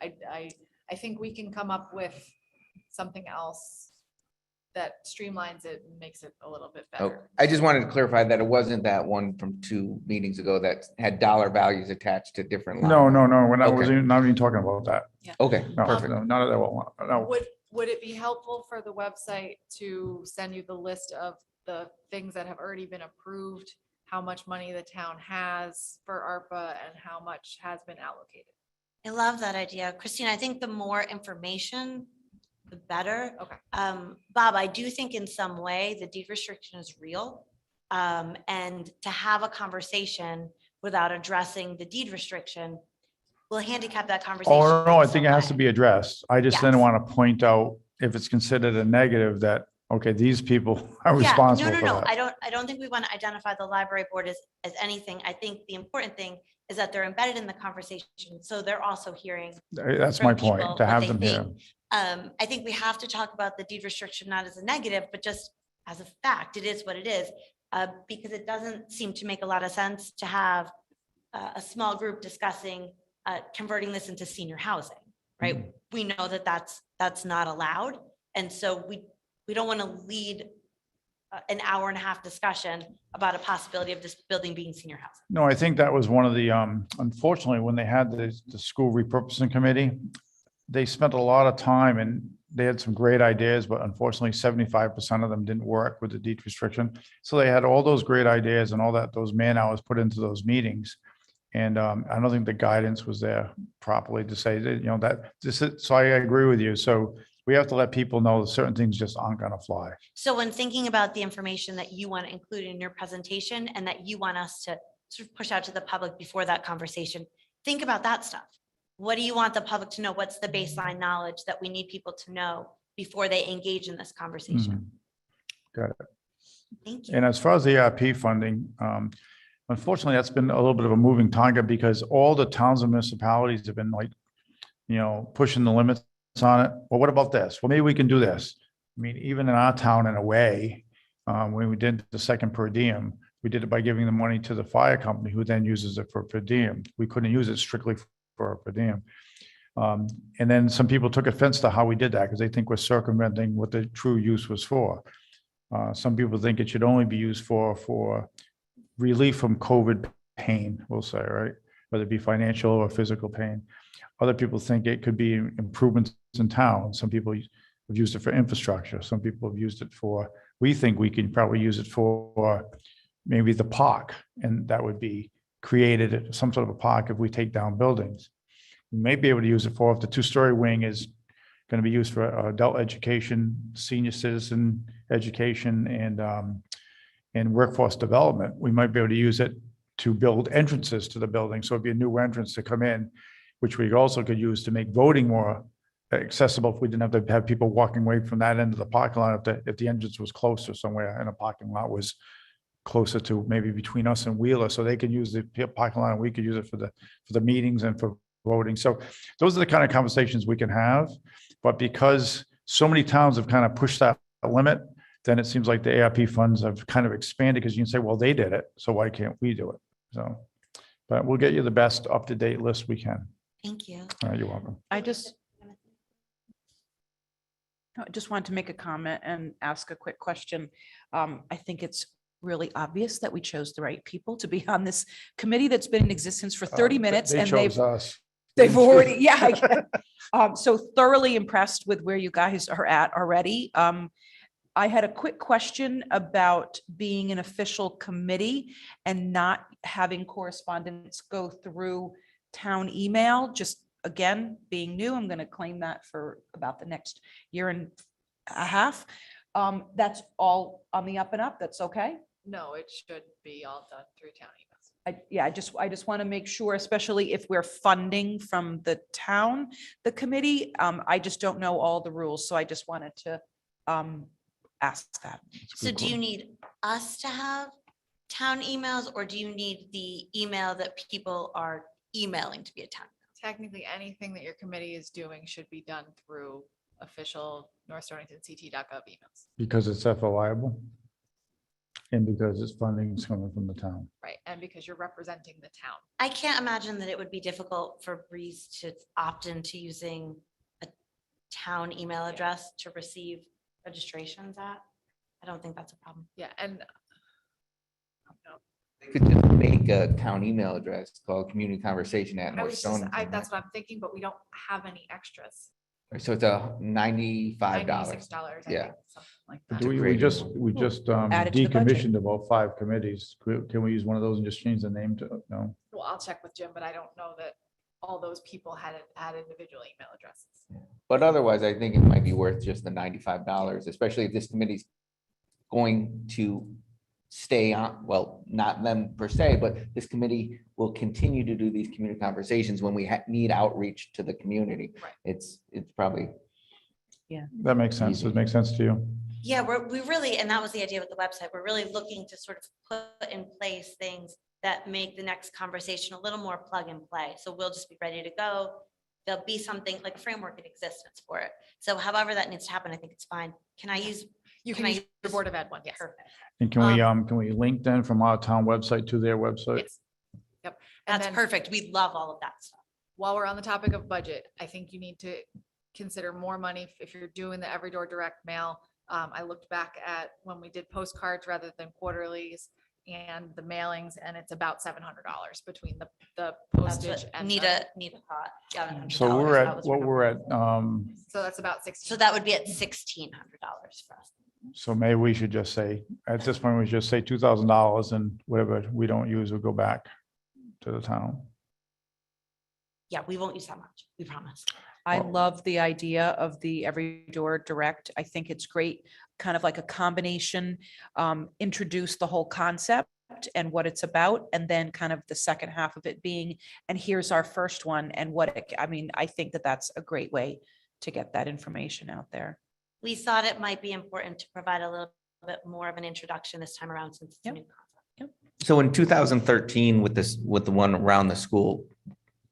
Speaker 4: And I think we can come up with something else that streamlines it and makes it a little bit
Speaker 3: Oh,
Speaker 4: better.
Speaker 3: I just wanted to clarify that it wasn't that one from 2 meetings ago that had dollar values attached to different lines.
Speaker 1: No, we're not,
Speaker 3: Okay.
Speaker 1: not even talking about that.
Speaker 3: Okay,
Speaker 1: No,
Speaker 3: perfect.
Speaker 1: no, none of that. Well, no.
Speaker 4: Would it be helpful for the website to send you the list of the things that have already been approved, how much money the town has for ARPA and how much has been allocated?
Speaker 5: I love that idea. Christine, I think the more information, the better.
Speaker 4: Okay.
Speaker 5: Bob, I do think in some way the deed restriction is real. And to have a conversation without addressing the deed restriction will handicap that conversation.
Speaker 1: Oh, no, I
Speaker 5: in
Speaker 1: think it
Speaker 5: some
Speaker 1: has to
Speaker 5: way.
Speaker 1: be addressed. I just
Speaker 5: Yes.
Speaker 1: didn't want to point out if it's considered a negative that, okay, these people are
Speaker 5: Yeah,
Speaker 1: responsible
Speaker 5: no,
Speaker 1: for
Speaker 5: no.
Speaker 1: that.
Speaker 5: I don't think we want to identify the library board as anything. I think the important thing is that they're embedded in the conversation. So they're also hearing.
Speaker 1: That's
Speaker 5: from
Speaker 1: my
Speaker 5: people
Speaker 1: point, to
Speaker 5: what
Speaker 1: have
Speaker 5: they
Speaker 1: them here.
Speaker 5: think. I think we have to talk about the deed restriction, not as a negative, but just as a fact. It is what it is. Because it doesn't seem to make a lot of sense to have a small group discussing converting this into senior housing, right?
Speaker 1: Mm-hmm.
Speaker 5: We know that that's not allowed. And so we don't want to lead an hour and a half discussion about a possibility of this building being senior housing.
Speaker 1: No, I think that was one of the, unfortunately, when they had the school repurposing committee, they spent a lot of time and they had some great ideas, but unfortunately 75% of them didn't work with the deed restriction. So they had all those great ideas and all that, those man hours put into those meetings. And I don't think the guidance was there properly to say that, that this is, so I agree with you. So we have to let people know that certain things just aren't going to fly.
Speaker 5: So when thinking about the information that you want to include in your presentation and that you want us to sort of push out to the public before that conversation, think about that stuff. What do you want the public to know? What's the baseline knowledge that we need people to know before they engage in this conversation?
Speaker 1: Got it.
Speaker 5: Thank you.
Speaker 1: And as far as the ARP funding, unfortunately, that's been a little bit of a moving target because all the towns and municipalities have been like, pushing the limits on it. Well, what about this? Well, maybe we can do this. I mean, even in our town, in a way, when we did the second per diem, we did it by giving the money to the fire company who then uses it for per diem. We couldn't use it strictly for a per diem. And then some people took offense to how we did that because they think we're circumventing what the true use was for. Some people think it should only be used for relief from COVID pain, we'll say, right? Whether it be financial or physical pain. Other people think it could be improvements in town. Some people have used it for infrastructure. Some people have used it for, we think we can probably use it for maybe the park. And that would be created some sort of a park if we take down buildings. We may be able to use it for, if the 2-story wing is going to be used for adult education, senior citizen education, and workforce development. We might be able to use it to build entrances to the building. So it'd be a new entrance to come in, which we also could use to make voting more accessible if we didn't have to have people walking away from that end of the parking lot. If the entrance was closer somewhere and a parking lot was closer to maybe between us and Wheeler, so they can use the parking lot and we could use it for the meetings and for voting. So those are the kind of conversations we can have. But because so many towns have kind of pushed that limit, then it seems like the ARP funds have kind of expanded because you can say, well, they did it, so why can't we do it? So, but we'll get you the best up-to-date list we can.
Speaker 5: Thank you.
Speaker 1: You're welcome.
Speaker 2: I just wanted to make a comment and ask a quick question. I think it's really obvious that we chose the right people to be on this committee that's been in existence for 30 minutes
Speaker 1: They
Speaker 2: and
Speaker 1: chose us.
Speaker 2: they've already, yeah. So thoroughly impressed with where you guys are at already. I had a quick question about being an official committee and not having correspondence go through town email. Just again, being new, I'm going to claim that for about the next year and a half. That's all on the up and up. That's okay.
Speaker 4: No, it should be all done through town emails.
Speaker 2: I just want to make sure, especially if we're funding from the town, the committee, I just don't know all the rules. So I just wanted to ask that.
Speaker 5: So do you need us to have town emails or do you need the email that people are emailing to be a town?
Speaker 4: Technically, anything that your committee is doing should be done through official North Stonington CT.gov emails.
Speaker 1: Because it's FOIable. And because it's funding is coming from the town.
Speaker 4: Right, and because you're representing the town.
Speaker 5: I can't imagine that it would be difficult for Breeze to opt into using a town email address to receive registrations at. I don't think that's a problem.
Speaker 4: Yeah, and
Speaker 3: They could just make a town email address called community conversation at
Speaker 4: I
Speaker 3: North
Speaker 4: was just,
Speaker 3: Stonington.
Speaker 4: that's what I'm thinking, but we don't have any extras.
Speaker 3: So it's a $95.
Speaker 4: $96, I
Speaker 3: Yeah.
Speaker 4: think, something like
Speaker 1: But
Speaker 4: that.
Speaker 1: do we
Speaker 3: great
Speaker 1: just,
Speaker 3: one.
Speaker 1: we just
Speaker 2: Add it to the budget.
Speaker 1: decommissioned about 5 committees. Can we use one of those and just change the name to, no?
Speaker 4: Well, I'll check with Jim, but I don't know that all those people had individual email addresses.
Speaker 3: But otherwise, I think it might be worth just the $95, especially if this committee's going to stay on, well, not them per se, but this committee will continue to do these community conversations when we need outreach to the community.
Speaker 4: Right.
Speaker 3: It's probably,
Speaker 1: That makes sense. Does it make sense to you?
Speaker 5: Yeah, we really, and that was the idea with the website. We're really looking to sort of put in place things that make the next conversation a little more plug and play. So we'll just be ready to go. There'll be something like a framework in existence for it. So however that needs to happen, I think it's fine. Can I use?
Speaker 4: You
Speaker 5: Can
Speaker 4: can
Speaker 5: I
Speaker 4: use the
Speaker 5: use-
Speaker 4: Board of Ed one, yes.
Speaker 5: Perfect.
Speaker 1: And can we link then from our town website to their website?
Speaker 4: Yes. Yep. And
Speaker 5: That's
Speaker 4: then
Speaker 5: perfect. We love all of that stuff.
Speaker 4: while we're on the topic of budget, I think you need to consider more money if you're doing the every door direct mail. I looked back at when we did postcards rather than quarterlies and the mailings, and it's about $700 between the
Speaker 5: That's
Speaker 4: postage
Speaker 5: what
Speaker 4: and.
Speaker 5: Nita thought. $700.
Speaker 1: So we're
Speaker 5: That
Speaker 1: at,
Speaker 5: was
Speaker 1: what
Speaker 5: her
Speaker 1: we're
Speaker 5: number.
Speaker 1: at,
Speaker 4: So that's about 16.
Speaker 5: So that would be at $1,600 for us.
Speaker 1: so maybe we should just say, at this point, we just say $2,000 and whatever we don't use will go back to the town.
Speaker 5: Yeah, we won't use that much. We promise.
Speaker 2: I
Speaker 1: Well-
Speaker 2: love the idea of the every door direct. I think it's great, kind of like a combination, introduce the whole concept and what it's about, and then kind of the second half of it being, and here's our first one and what it, I mean, I think that that's a great way to get that information out there.
Speaker 5: We thought it might be important to provide a little bit more of an introduction this time around since it's a
Speaker 2: Yep.
Speaker 5: new concept.
Speaker 3: so in 2013 with this, with the one around the school,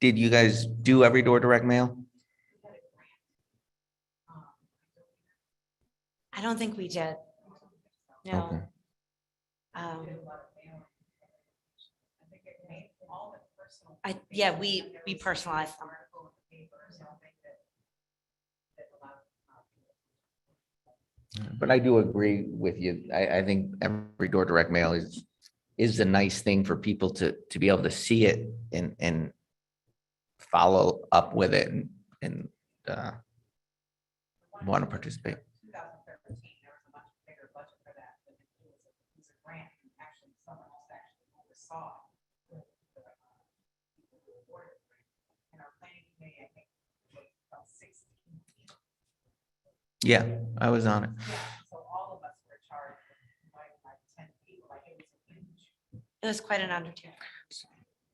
Speaker 3: did you guys do every door direct mail?
Speaker 5: I don't think we did.
Speaker 3: Okay.
Speaker 5: No. Yeah, we personalized them.
Speaker 3: But I do agree with you. I think every door direct mail is a nice thing for people to be able to see it and follow up with it and want to participate.
Speaker 6: 2013, there was a much bigger budget for that, but it was a grant, and actually, someone else actually oversaw it. People who awarded the grant. And our planning committee, I think, was about 16.
Speaker 3: Yeah, I was on it.
Speaker 6: Yeah, so all of us were charged with like 10 people, like it was a huge.
Speaker 5: It was quite an undertaking.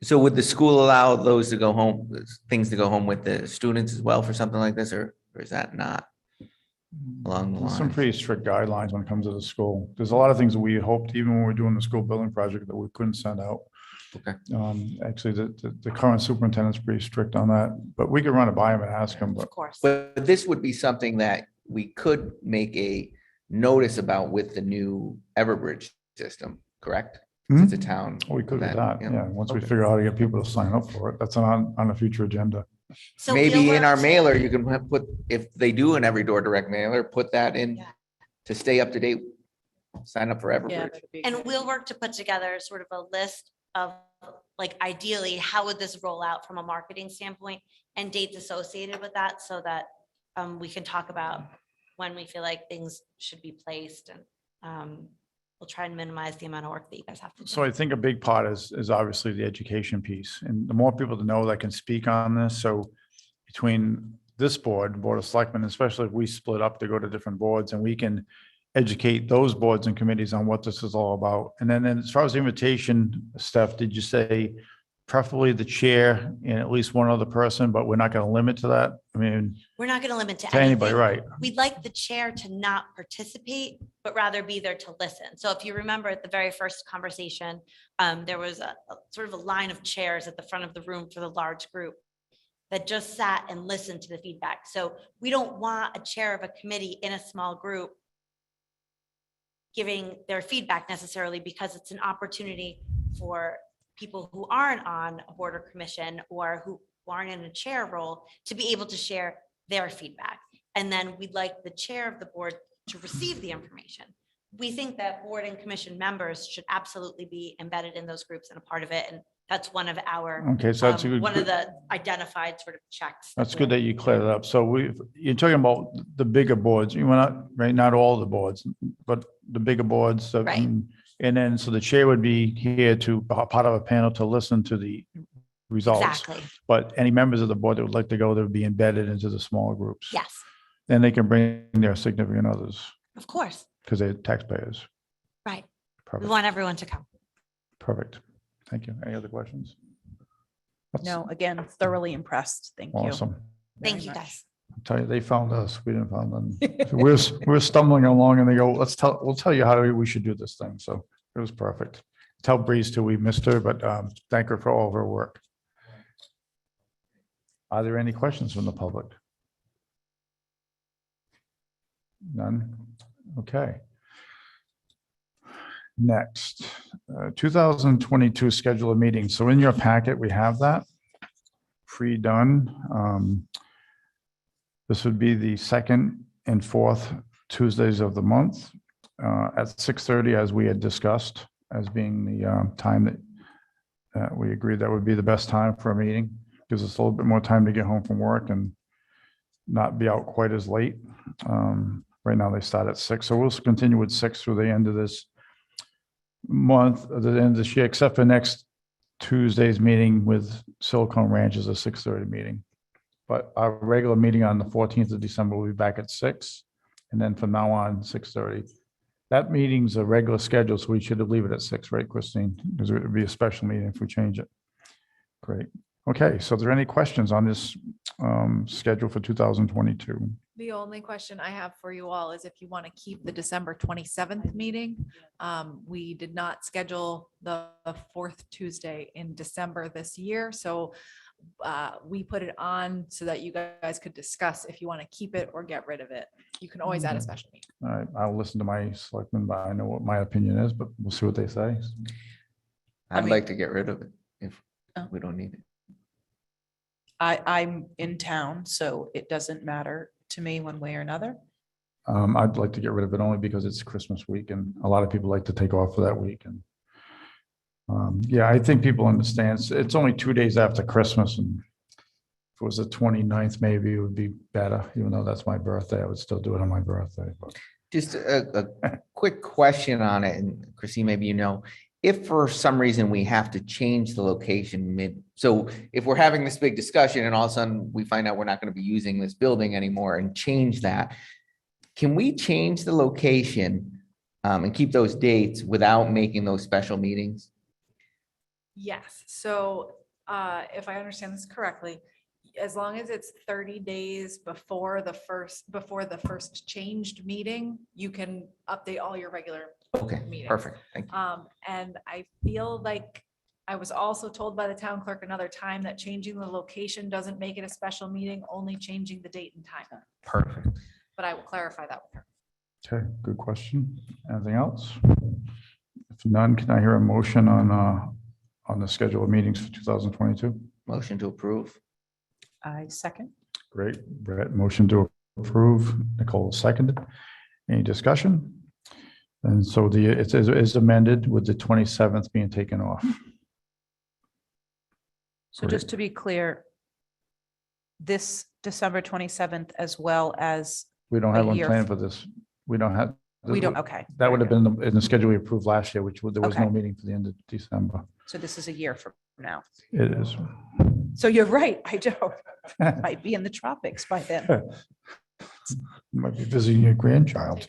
Speaker 3: So would the school allow those to go home, things to go home with the students as well for something like this, or is that not along the
Speaker 1: There's some
Speaker 3: line?
Speaker 1: pretty strict guidelines when it comes to the school. There's a lot of things that we hoped, even when we we're doing the school building project, that we couldn't send out.
Speaker 3: Okay.
Speaker 1: Actually, the current superintendent's pretty strict on that, but we could run it by him and ask him, but
Speaker 5: Of course.
Speaker 3: But this would be something that we could make a notice about with the new Everbridge system, correct? It's a town.
Speaker 1: we could do
Speaker 3: event,
Speaker 1: that. Yeah, once we
Speaker 3: Okay.
Speaker 1: figure out how to get people to sign up for it. That's on a future agenda.
Speaker 5: So
Speaker 3: Maybe
Speaker 5: we'll
Speaker 3: in our
Speaker 5: work-
Speaker 3: mailer, you can put, if they do an every door direct mailer, put that in
Speaker 5: Yeah.
Speaker 3: to stay up to date. Sign up for
Speaker 2: Yeah,
Speaker 3: Everbridge.
Speaker 2: that'd be
Speaker 5: And
Speaker 2: good.
Speaker 5: we'll work to put together sort of a list of, like, ideally, how would this roll out from a marketing standpoint and dates associated with that, so that we can talk about when we feel like things should be placed, and we'll try and minimize the amount of work that you guys have to do.
Speaker 1: So I think a big part is obviously the education piece, and the more people to know that can speak on this, so between this board, Board of Selectmen, especially if we split up to go to different boards, and we can educate those boards and committees on what this is all about. And then as far as the invitation, Steph, did you say preferably the chair and at least one other person, but we're not going to limit to that? I mean,
Speaker 5: We're not gonna limit to
Speaker 1: to anybody,
Speaker 5: anything.
Speaker 1: right?
Speaker 5: We'd like the chair to not participate, but rather be there to listen. So if you remember at the very first conversation, there was a sort of a line of chairs at the front of the room for the large group that just sat and listened to the feedback. So we don't want a chair of a committee in a small group giving their feedback necessarily, because it's an opportunity for people who aren't on a board or commission or who aren't in a chair role to be able to share their feedback. And then we'd like the chair of the board to receive the information. We think that board and commission members should absolutely be embedded in those groups and a part of it. And that's one of our,
Speaker 1: Okay, so that's a good.
Speaker 5: one of the identified sort of checks.
Speaker 1: That's good that you cleared it up. So you're talking about the bigger boards, you want not, right, not all the boards, but the bigger boards.
Speaker 5: Right.
Speaker 1: And then, so the chair would be here to, part of a panel to listen to the results.
Speaker 5: Exactly.
Speaker 1: But any members of the board that would like to go, they would be embedded into the small groups.
Speaker 5: Yes,
Speaker 1: Then they can bring their significant others
Speaker 5: of course.
Speaker 1: because they're taxpayers.
Speaker 5: Right. We
Speaker 1: Perfect,
Speaker 5: want everyone to come.
Speaker 1: perfect. Thank you. Any other questions? That's
Speaker 2: No, again, thoroughly impressed. Thank you.
Speaker 1: Awesome.
Speaker 5: Thank
Speaker 2: very
Speaker 5: you,
Speaker 2: much.
Speaker 5: guys.
Speaker 1: I'll tell you, they found us. We didn't find them. So we're stumbling along and they go, we'll tell you how we should do this thing. So it was perfect. Tell Breeze too, we missed her, but thank her for all of her work. Are there any questions from the public? None? Okay. Next, 2022 schedule of meetings. So in your packet, we have that pre-done. This would be the second and fourth Tuesdays of the month at 6:30, as we had discussed, as being the time that we agreed that would be the best time for a meeting. Gives us a little bit more time to get home from work and not be out quite as late. Right now they start at 6, so we'll continue with 6 through the end of this month, at the end of this year, except for next Tuesday's meeting with Silicon Ranch is a 6:30 meeting. But our regular meeting on the 14th of December will be back at 6, and then from now on, 6:30. That meeting's a regular schedule, so we should leave it at 6, right, Christine? Because it would be a special meeting if we change it. Great. Okay, so are there any questions on this schedule for 2022?
Speaker 4: The only question I have for you all is if you want to keep the December 27th meeting. We did not schedule the fourth Tuesday in December this year, so we put it on so that you guys could discuss if you want to keep it or get rid of it. You can always add a special meeting.
Speaker 1: All right, I'll listen to my selectmen, but I know what my opinion is, but we'll see what they say.
Speaker 3: I'd
Speaker 2: mean-
Speaker 3: like to get rid of it if
Speaker 2: Oh.
Speaker 3: we don't need it.
Speaker 2: I'm in town, so it doesn't matter to me one way or another.
Speaker 1: I'd like to get rid of it only because it's Christmas week and a lot of people like to take off for that week. And yeah, I think people understand. It's only 2 days after Christmas, and if it was the 29th, maybe it would be better, even though that's my birthday. I would still do it on my birthday. But
Speaker 3: Just a quick question on it, and Christine, maybe you know, if for some reason we have to change the location so if we're having this big discussion and all of a sudden we find out we're not going to be using this building anymore and change that, can we change the location and keep those dates without making those special meetings?
Speaker 4: Yes, so if I understand this correctly, as long as it's 30 days before the first changed meeting, you can update all your regular
Speaker 3: Okay,
Speaker 4: meetings.
Speaker 3: perfect. Thank you.
Speaker 4: And I feel like I was also told by the town clerk another time that changing the location doesn't make it a special meeting, only changing the date and time.
Speaker 3: Perfect.
Speaker 4: But I will clarify that with her.
Speaker 1: okay, good question. Anything else? If none, can I hear a motion on the schedule of meetings for 2022?
Speaker 3: Motion to approve.
Speaker 2: I second.
Speaker 1: Great. Brett, motion to approve. Nicole seconded. Any discussion? And so it is amended with the 27th being taken off.
Speaker 2: So just to be clear, this December 27th, as well as,
Speaker 1: We don't have
Speaker 2: a
Speaker 1: one
Speaker 2: year
Speaker 1: planned for this. We don't have.
Speaker 2: we don't, okay.
Speaker 1: That would have been in the schedule we approved last year, which there was no
Speaker 2: Okay.
Speaker 1: meeting for the end of December.
Speaker 2: So this is a year from now.
Speaker 1: It is.
Speaker 2: So you're right, I don't, might be in the tropics by then.
Speaker 1: Might be visiting your grandchild.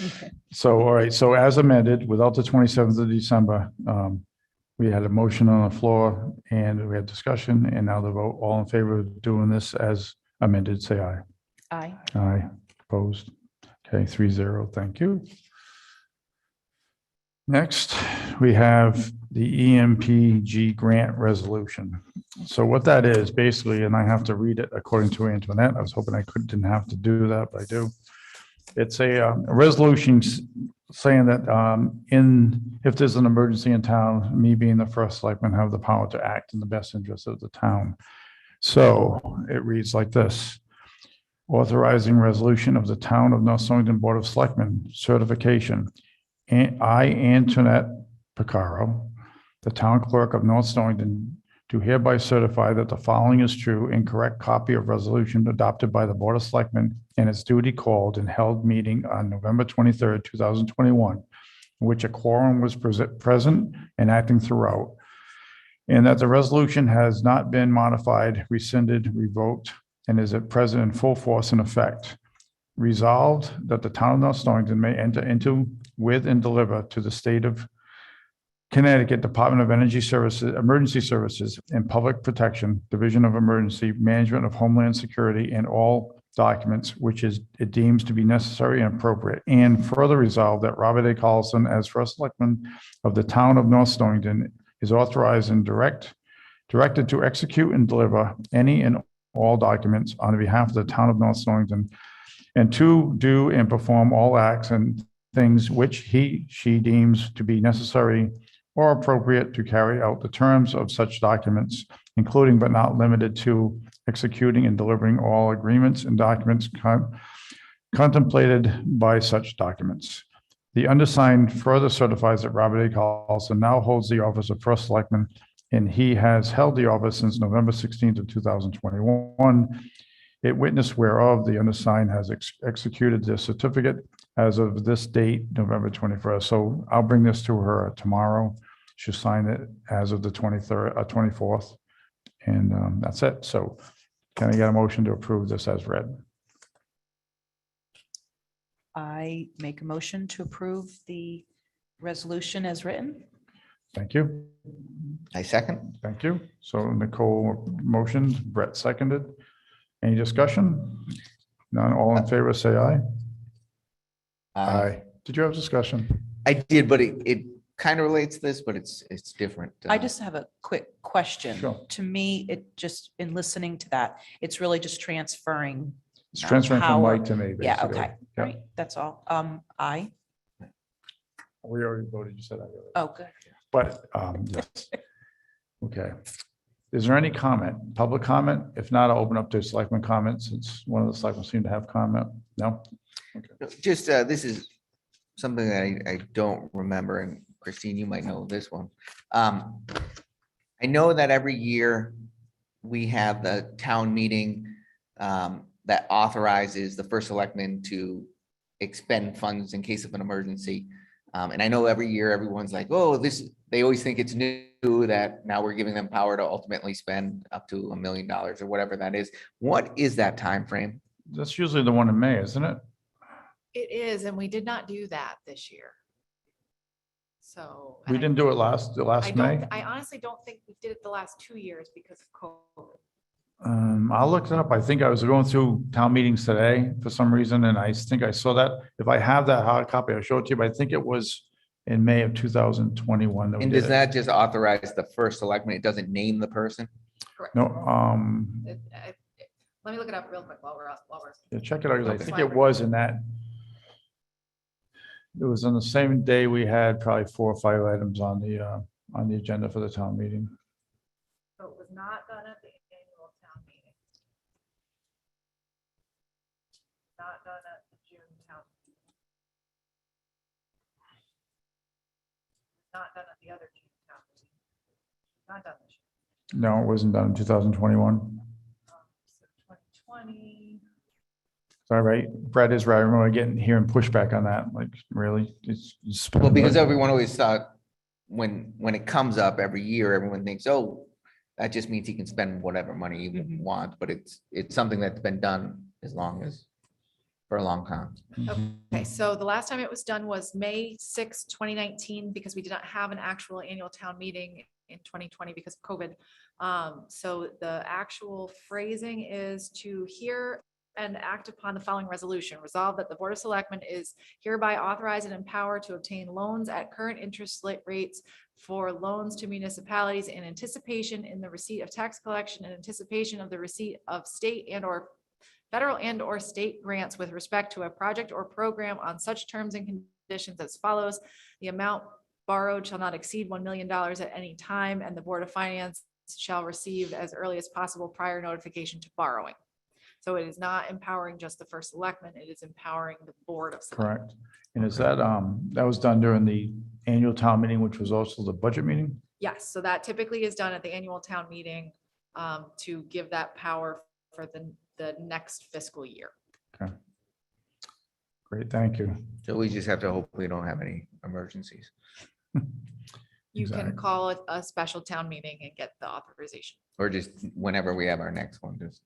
Speaker 2: Okay.
Speaker 1: So, all right, so as amended, without the 27th of December, we had a motion on the floor and we had discussion, and now the vote, all in favor of doing this as amended, say aye.
Speaker 2: Aye.
Speaker 1: Aye, opposed. Okay, 3-0, thank you. Next, we have the EMPG grant resolution. So what that is basically, and I have to read it according to Antoinette, I was hoping I didn't have to do that, but I do. It's a resolution saying that if there's an emergency in town, me being the first selectman have the power to act in the best interest of the town. So it reads like this. Authorizing resolution of the Town of North Stonington Board of Selectmen certification. And I, Antoinette Picaro, the town clerk of North Stonington, do hereby certify that the following is true and correct copy of resolution adopted by the Board of Selectmen and its duty called and held meeting on November 23rd, 2021, in which a quorum was present and acting throughout, and that the resolution has not been modified, rescinded, revoked, and is at present in full force and effect. Resolved that the town of North Stonington may enter into, with, and deliver to the state of Connecticut Department of Energy Services, Emergency Services and Public Protection, Division of Emergency Management of Homeland Security, and all documents which it deems to be necessary and appropriate. And further resolved that Robert A. Carlson, as first selectman of the town of North Stonington, is authorized and directed to execute and deliver any and all documents on behalf of the town of North Stonington, and to do and perform all acts and things which she deems to be necessary or appropriate to carry out the terms of such documents, including but not limited to executing and delivering all agreements and documents contemplated by such documents. The undersigned further certifies that Robert A. Carlson now holds the office of first selectman, and he has held the office since November 16th of 2021. It witness whereof the undersigned has executed the certificate as of this date, November 21st. So I'll bring this to her tomorrow. She'll sign it as of the 24th. And that's it. So can I get a motion to approve this as read?
Speaker 2: I make a motion to approve the resolution as written.
Speaker 1: Thank you.
Speaker 3: I second.
Speaker 1: Thank you. So Nicole motioned, Brett seconded. Any discussion? None, all in favor, say aye. Did you have discussion?
Speaker 3: I did, but it kind of relates to this, but it's different.
Speaker 2: I just have a quick question.
Speaker 1: Sure.
Speaker 2: To me, it just, in listening to that, it's really just transferring.
Speaker 1: It's transferring from
Speaker 2: power.
Speaker 1: Mike to me, basically.
Speaker 2: Yeah, okay,
Speaker 1: Yeah.
Speaker 2: right, that's all. Aye.
Speaker 1: We already voted, you said that. Earlier.
Speaker 2: Oh, good.
Speaker 1: But, yes. Okay. Is there any comment, public comment? If not, I'll open up to selectmen comments. It's one of the selectmen seem to have comment. No?
Speaker 3: Just, this is something that I don't remember, and Christine, you might know this one. I know that every year we have the town meeting that authorizes the first selectman to expend funds in case of an emergency. And I know every year everyone's like, oh, they always think it's new that now we're giving them power to ultimately spend up to $1 million or whatever that is. What is that time frame?
Speaker 1: That's usually the one in May, isn't it?
Speaker 4: It is, and we did not do that this year. So.
Speaker 1: We didn't do it last May?
Speaker 4: I honestly don't think we did it the last 2 years because of COVID.
Speaker 1: I'll look it up. I think I was going through town meetings today for some reason, and I think I saw that. If I have that hard copy, I'll show it to you, but I think it was in May of 2021. That we
Speaker 3: And
Speaker 1: did
Speaker 3: does
Speaker 1: it.
Speaker 3: that just authorize the first selectman? It doesn't name the person?
Speaker 4: Correct.
Speaker 1: No,
Speaker 4: Let me look it up real quick while we're.
Speaker 1: yeah, check it out, 'cause I
Speaker 4: That's
Speaker 1: think
Speaker 4: fine.
Speaker 1: it was in that. It was on the same day we had probably 4 or 5 items on the agenda for the town meeting.
Speaker 4: So it was not done at the annual town meeting. Not done at the June town. Meeting. Not done at the other June town meeting. Not done this year.
Speaker 1: No, it wasn't done in 2021.
Speaker 4: So 2020.
Speaker 1: Sorry, right? Brett is right. I remember hearing pushback on that. Like, really? It's
Speaker 3: Well, because everyone always thought when it comes up every year, everyone thinks, oh, that just means he can spend whatever money he wants, but it's something that's been done for a long time.
Speaker 4: Okay, so the last time it was done was May 6, 2019, because we did not have an actual annual town meeting in 2020 because of COVID. So the actual phrasing is to hear and act upon the following resolution. Resolve that the Board of Selectmen is hereby authorized and empowered to obtain loans at current interest rates for loans to municipalities in anticipation in the receipt of tax collection and anticipation of the receipt of state and or federal and or state grants with respect to a project or program on such terms and conditions as follows. The amount borrowed shall not exceed $1 million at any time, and the Board of Finance shall receive as early as possible prior notification to borrowing. So it is not empowering just the first selectman, it is empowering the Board of Selectmen.
Speaker 1: Correct. And is that, that was done during the annual town meeting, which was also the budget meeting?
Speaker 4: Yes, so that typically is done at the annual town meeting to give that power for the next fiscal year.
Speaker 1: Great, thank you.
Speaker 3: So we just have to hope we don't have any emergencies.
Speaker 4: You can
Speaker 1: Exactly.
Speaker 4: call it a special town meeting and get the authorization.
Speaker 3: Or just whenever we have our next one, just.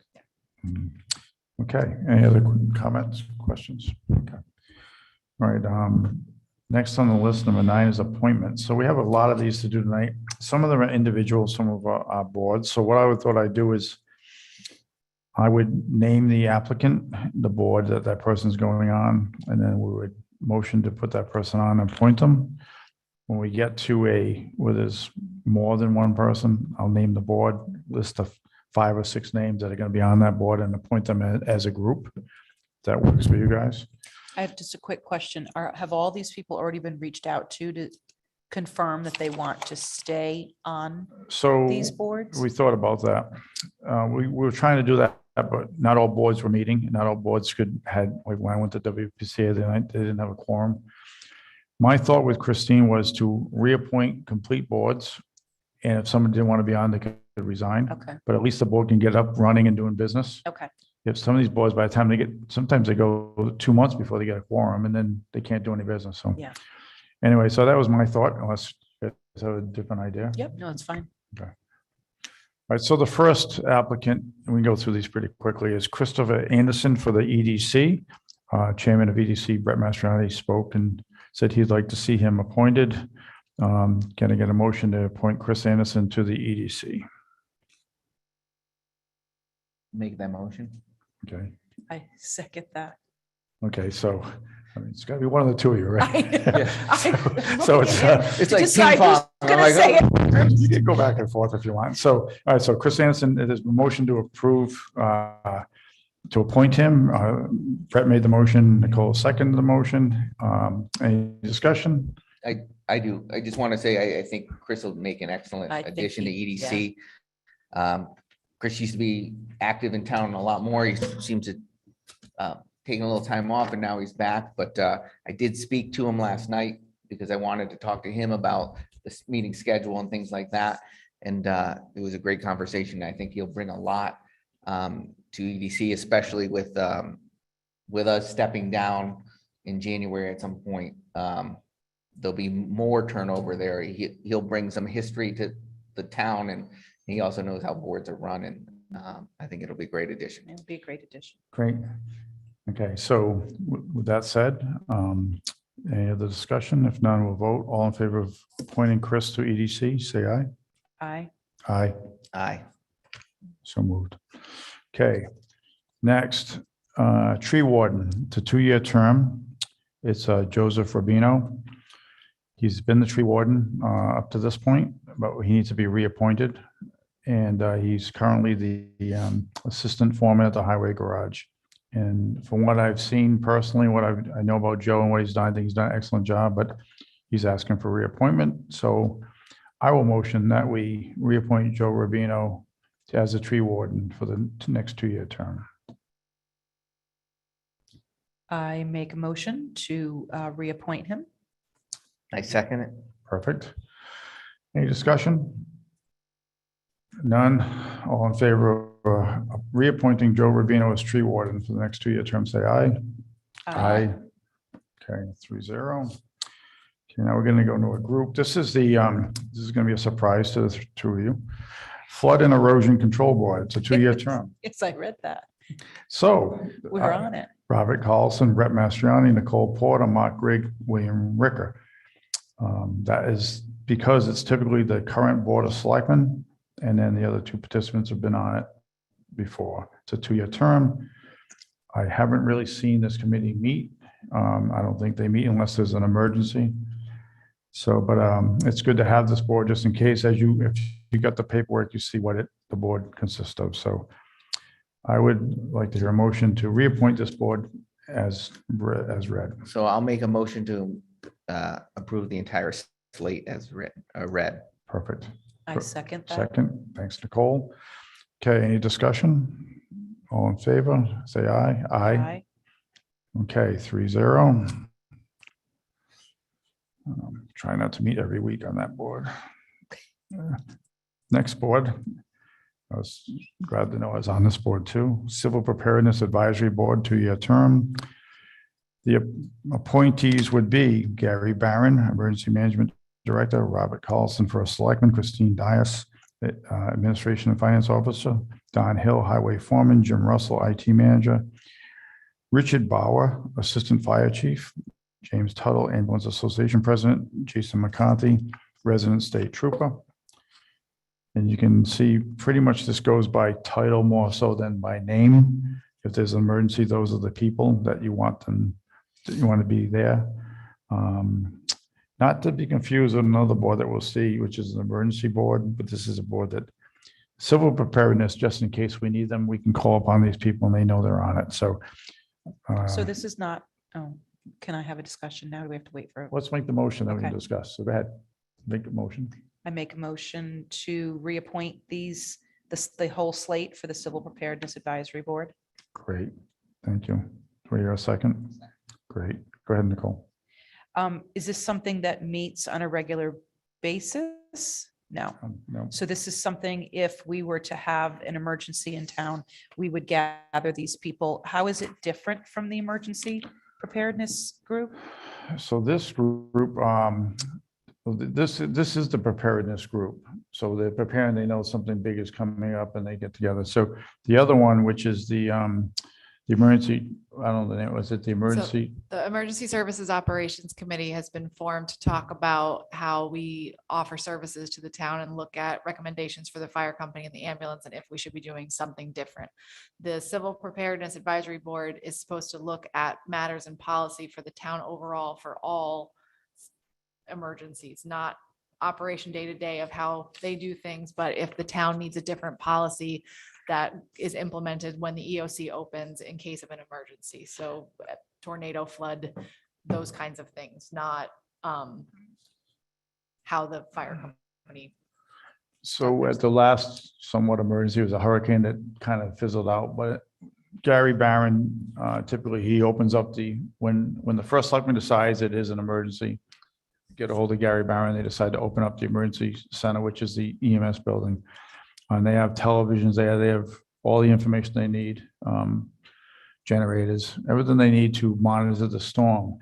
Speaker 1: Okay, any other comments, questions? Okay. All right, next on the list, number 9 is appointments. So we have a lot of these to do tonight. Some of them are individual, some of our boards. So what I thought I'd do is I would name the applicant, the board that that person's going on, and then we would motion to put that person on and appoint them. When we get to where there's more than one person, I'll name the board, list of 5 or 6 names that are going to be on that board and appoint them as a group. That works for you guys?
Speaker 2: I have just a quick question. Have all these people already been reached out to confirm that they want to stay on
Speaker 1: So
Speaker 2: these boards?
Speaker 1: we thought about that. We were trying to do that, but not all boards were meeting. Not all boards like when I went to WPCA, they didn't have a quorum. My thought with Christine was to reappoint complete boards. And if someone didn't want to be on, they could resign.
Speaker 2: Okay,
Speaker 1: But at least the board can get up running and doing business.
Speaker 2: okay.
Speaker 1: If some of these boards, by the time sometimes they go 2 months before they get a quorum and then they can't do any business. So.
Speaker 2: Yeah.
Speaker 1: Anyway, so that was my thought, unless you guys have a different idea.
Speaker 2: Yep, no, it's fine.
Speaker 1: All right, so the first applicant, and we can go through these pretty quickly, is Christopher Anderson for the EDC. Chairman of EDC, Brett Mastriani, spoke and said he'd like to see him appointed. Can I get a motion to appoint Chris Anderson to the EDC?
Speaker 3: Make that motion.
Speaker 1: Okay,
Speaker 2: I second that.
Speaker 1: okay, so I mean, it's got to be one of the two of you, right?
Speaker 2: I-
Speaker 1: So it's,
Speaker 3: It's like
Speaker 2: Decide
Speaker 3: ping pong.
Speaker 2: who's
Speaker 3: I'm
Speaker 2: gonna
Speaker 3: like,
Speaker 2: say
Speaker 3: oh.
Speaker 2: it.
Speaker 1: You can go back and forth if you want. So, all right, so Chris Anderson, it is a motion to approve, to appoint him. Brett made the motion, Nicole seconded the motion. Any discussion?
Speaker 3: I do. I just want to say, I think Chris will make an excellent
Speaker 2: I think
Speaker 3: addition to
Speaker 2: he-
Speaker 3: EDC. Chris used to be active in town a lot more. He seems to taking a little time off and now he's back. But I did speak to him last night because I wanted to talk to him about this meeting schedule and things like that. And it was a great conversation. I think he'll bring a lot to EDC, especially with us stepping down in January at some point. There'll be more turnover there. He'll bring some history to the town, and he also knows how boards are run. And I think it'll be a great addition.
Speaker 2: It would be a great addition.
Speaker 1: Great. Okay, so with that said, any other discussion? If none, we'll vote. All in favor of appointing Chris to EDC, say aye.
Speaker 2: Aye.
Speaker 1: Aye.
Speaker 3: Aye.
Speaker 1: So moved. Okay, next, tree warden, it's a 2-year term. It's Joseph Rubino. He's been the tree warden up to this point, but he needs to be reappointed. And he's currently the assistant foreman at the highway garage. And from what I've seen personally, what I know about Joe and what he's done, I think he's done an excellent job, but he's asking for reappointment. So I will motion that we reappoint Joe Rubino as a tree warden for the next 2-year term.
Speaker 2: I make a motion to reappoint him.
Speaker 3: I second it.
Speaker 1: Perfect. Any discussion? None. All in favor of reappointing Joe Rubino as tree warden for the next 2-year term, say aye. Aye. Okay, 3-0. Okay, now we're going to go into a group. This is going to be a surprise to the 2 of you. Flood and Erosion Control Board. It's a 2-year term.
Speaker 2: Yes, I read that.
Speaker 1: So.
Speaker 2: We're on it.
Speaker 1: Robert Carlson, Brett Mastriani, Nicole Porter, Mark Grigg, William Ricker. That is because it's typically the current Board of Selectmen, and then the other 2 participants have been on it before. It's a 2-year term. I haven't really seen this committee meet. I don't think they meet unless there's an emergency. So, but it's good to have this board just in case, if you got the paperwork, you see what the board consists of. So I would like to hear a motion to reappoint this board as read.
Speaker 3: So I'll make a motion to approve the entire slate as read.
Speaker 1: Perfect.
Speaker 2: I second that.
Speaker 1: Second, thanks, Nicole. Okay, any discussion? All in favor, say aye.
Speaker 2: Aye.
Speaker 1: Okay, 3-0. Try not to meet every week on that board. Next board. I was glad to know I was on this board too. Civil Preparedness Advisory Board, 2-year term. The appointees would be Gary Barron, Emergency Management Director, Robert Carlson, First Selectman, Christine Dias, Administration and Finance Officer, Don Hill, Highway Foreman, Jim Russell, IT Manager, Richard Bauer, Assistant Fire Chief, James Tuttle, Ambulance Association President, Jason McCarthy, Resident State Trooper. And you can see pretty much this goes by title more so than by name. If there's an emergency, those are the people that you want to be there. Not to be confused with another board that we'll see, which is an emergency board, but this is a board that civil preparedness, just in case we need them, we can call upon these people and they know they're on it. So.
Speaker 2: So this is not, can I have a discussion now? Do we have to wait for?
Speaker 1: Let's make the motion that we can
Speaker 2: Okay.
Speaker 1: discuss. So go ahead, make the motion.
Speaker 2: I make a motion to reappoint the whole slate for the Civil Preparedness Advisory Board.
Speaker 1: Great, thank you. Do we hear a second? Great, go ahead, Nicole.
Speaker 2: Is this something that meets on a regular basis? No.
Speaker 1: No,
Speaker 2: So this is something, if we were to have an emergency in town, we would gather these people. How is it different from the emergency preparedness group?
Speaker 1: so this group, this is the preparedness group. So they're preparing, they know something big is coming up and they get together. So the other one, which is the emergency, I don't know the name, was it the emergency?
Speaker 4: The Emergency Services Operations Committee has been formed to talk about how we offer services to the town and look at recommendations for the fire company and the ambulance and if we should be doing something different. The Civil Preparedness Advisory Board is supposed to look at matters and policy for the town overall for all emergencies, not operation day to day of how they do things, but if the town needs a different policy that is implemented when the EOC opens in case of an emergency. So tornado, flood, those kinds of things, not how the fire company.
Speaker 1: So at the last somewhat emergency, it was a hurricane that kind of fizzled out, but Gary Barron, typically he opens up when the first selectman decides it is an emergency, get a hold of Gary Barron, they decide to open up the emergency center, which is the EMS building. And they have televisions there, they have all the information they need, generators, everything they need to monitor the storm.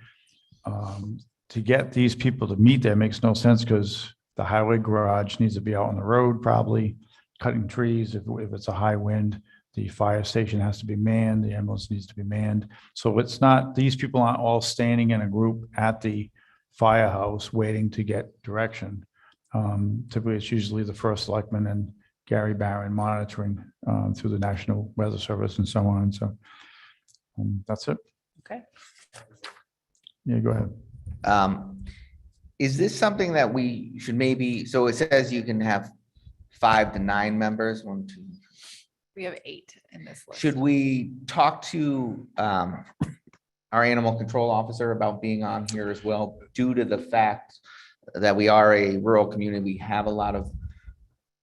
Speaker 1: To get these people to meet there makes no sense because the highway garage needs to be out on the road, probably cutting trees. If it's a high wind, the fire station has to be manned, the ambulance needs to be manned. So it's not, these people aren't all standing in a group at the firehouse waiting to get direction. Typically, it's usually the first selectman and Gary Barron monitoring through the National Weather Service and so on. So that's it.
Speaker 2: Okay.
Speaker 1: Yeah, go ahead.
Speaker 3: Is this something that we should maybe, so it says you can have 5 to 9 members, 1, 2.
Speaker 4: We have 8 in this list.
Speaker 3: Should we talk to our animal control officer about being on here as well, due to the fact that we are a rural community, we have a lot of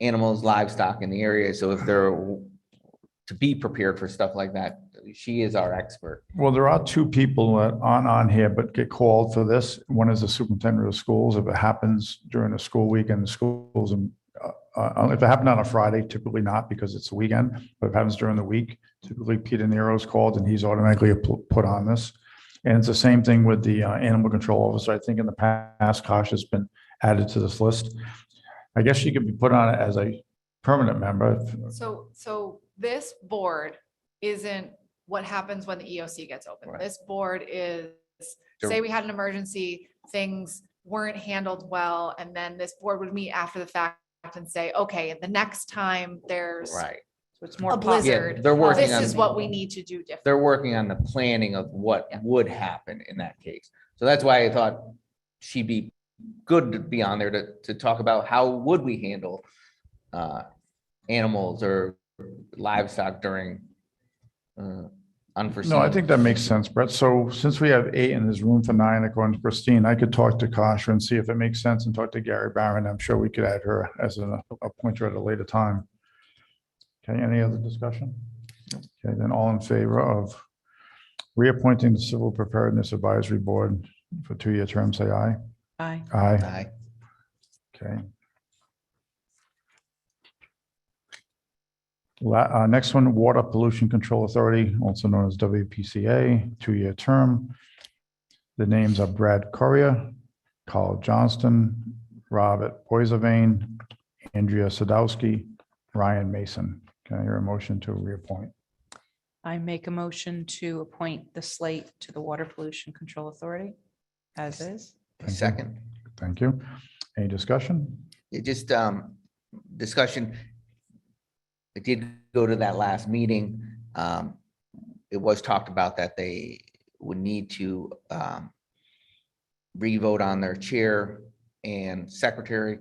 Speaker 3: animals, livestock in the area. So if they're to be prepared for stuff like that, she is our expert.
Speaker 1: Well, there are 2 people that aren't on here but get called for this. One is the superintendent of schools. If it happens during the school week and the schools, if it happened on a Friday, typically not because it's a weekend, but if it happens during the week, typically Peter Nero's called and he's automatically put on this. And it's the same thing with the animal control officer. I think in the past, Kosh has been added to this list. I guess she could be put on it as a permanent member.
Speaker 4: So this board isn't what happens when the EOC gets open.
Speaker 3: Right.
Speaker 4: This board is, say we had an emergency, things weren't handled well, and then this board would meet after the fact and say, okay, the next time there's
Speaker 3: Right.
Speaker 2: So it's more
Speaker 4: a blizzard,
Speaker 3: Yeah, they're working
Speaker 4: this
Speaker 3: on-
Speaker 4: is what we need to do different.
Speaker 3: They're working on the planning of what would happen in that case. So that's why I thought she'd be good to be on there to talk about how would we handle animals or livestock during unforeseen.
Speaker 1: No, I think that makes sense, Brett. So since we have 8 and there's room for 9, according to Christine, I could talk to Kasha and see if it makes sense and talk to Gary Barron. I'm sure we could add her as an appointer at a later time. Okay, any other discussion? Okay, then all in favor of reappointing the Civil Preparedness Advisory Board for 2-year term, say aye.
Speaker 2: Aye.
Speaker 1: Aye.
Speaker 3: Aye.
Speaker 1: Okay. Next one, Water Pollution Control Authority, also known as WPCA, 2-year term. The names are Brad Correa, Carl Johnston, Robert Boisavane, Andrea Sadowski, Ryan Mason. Can I hear a motion to reappoint?
Speaker 2: I make a motion to appoint the slate to the Water Pollution Control Authority as is.
Speaker 1: Thank you.
Speaker 3: Second.
Speaker 1: Thank you. Any discussion?
Speaker 3: It just, discussion. It did go to that last meeting. It was talked about that they would need to re-vote on their chair and secretary.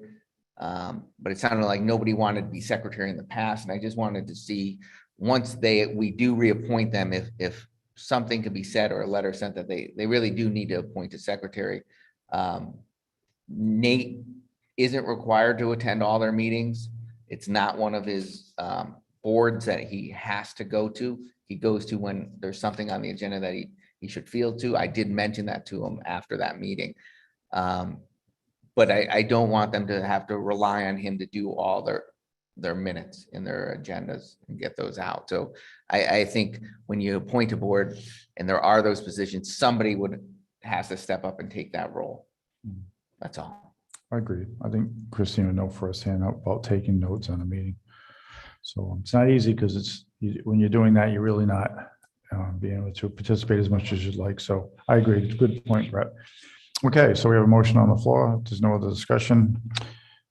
Speaker 3: But it sounded like nobody wanted to be secretary in the past, and I just wanted to see, once we do reappoint them, if something could be said or a letter sent that they really do need to appoint a secretary. Nate isn't required to attend all their meetings. It's not one of his boards that he has to go to. He goes to when there's something on the agenda that he should field to. I did mention that to him after that meeting. But I don't want them to have to rely on him to do all their minutes in their agendas and get those out. So I think when you appoint a board and there are those positions, somebody has to step up and take that role. That's all.
Speaker 1: I agree. I think Christine would know firsthand about taking notes on a meeting. So it's not easy because when you're doing that, you're really not being able to participate as much as you'd like. So I agree. It's a good point, Brett. Okay, so we have a motion on the floor. There's no other discussion.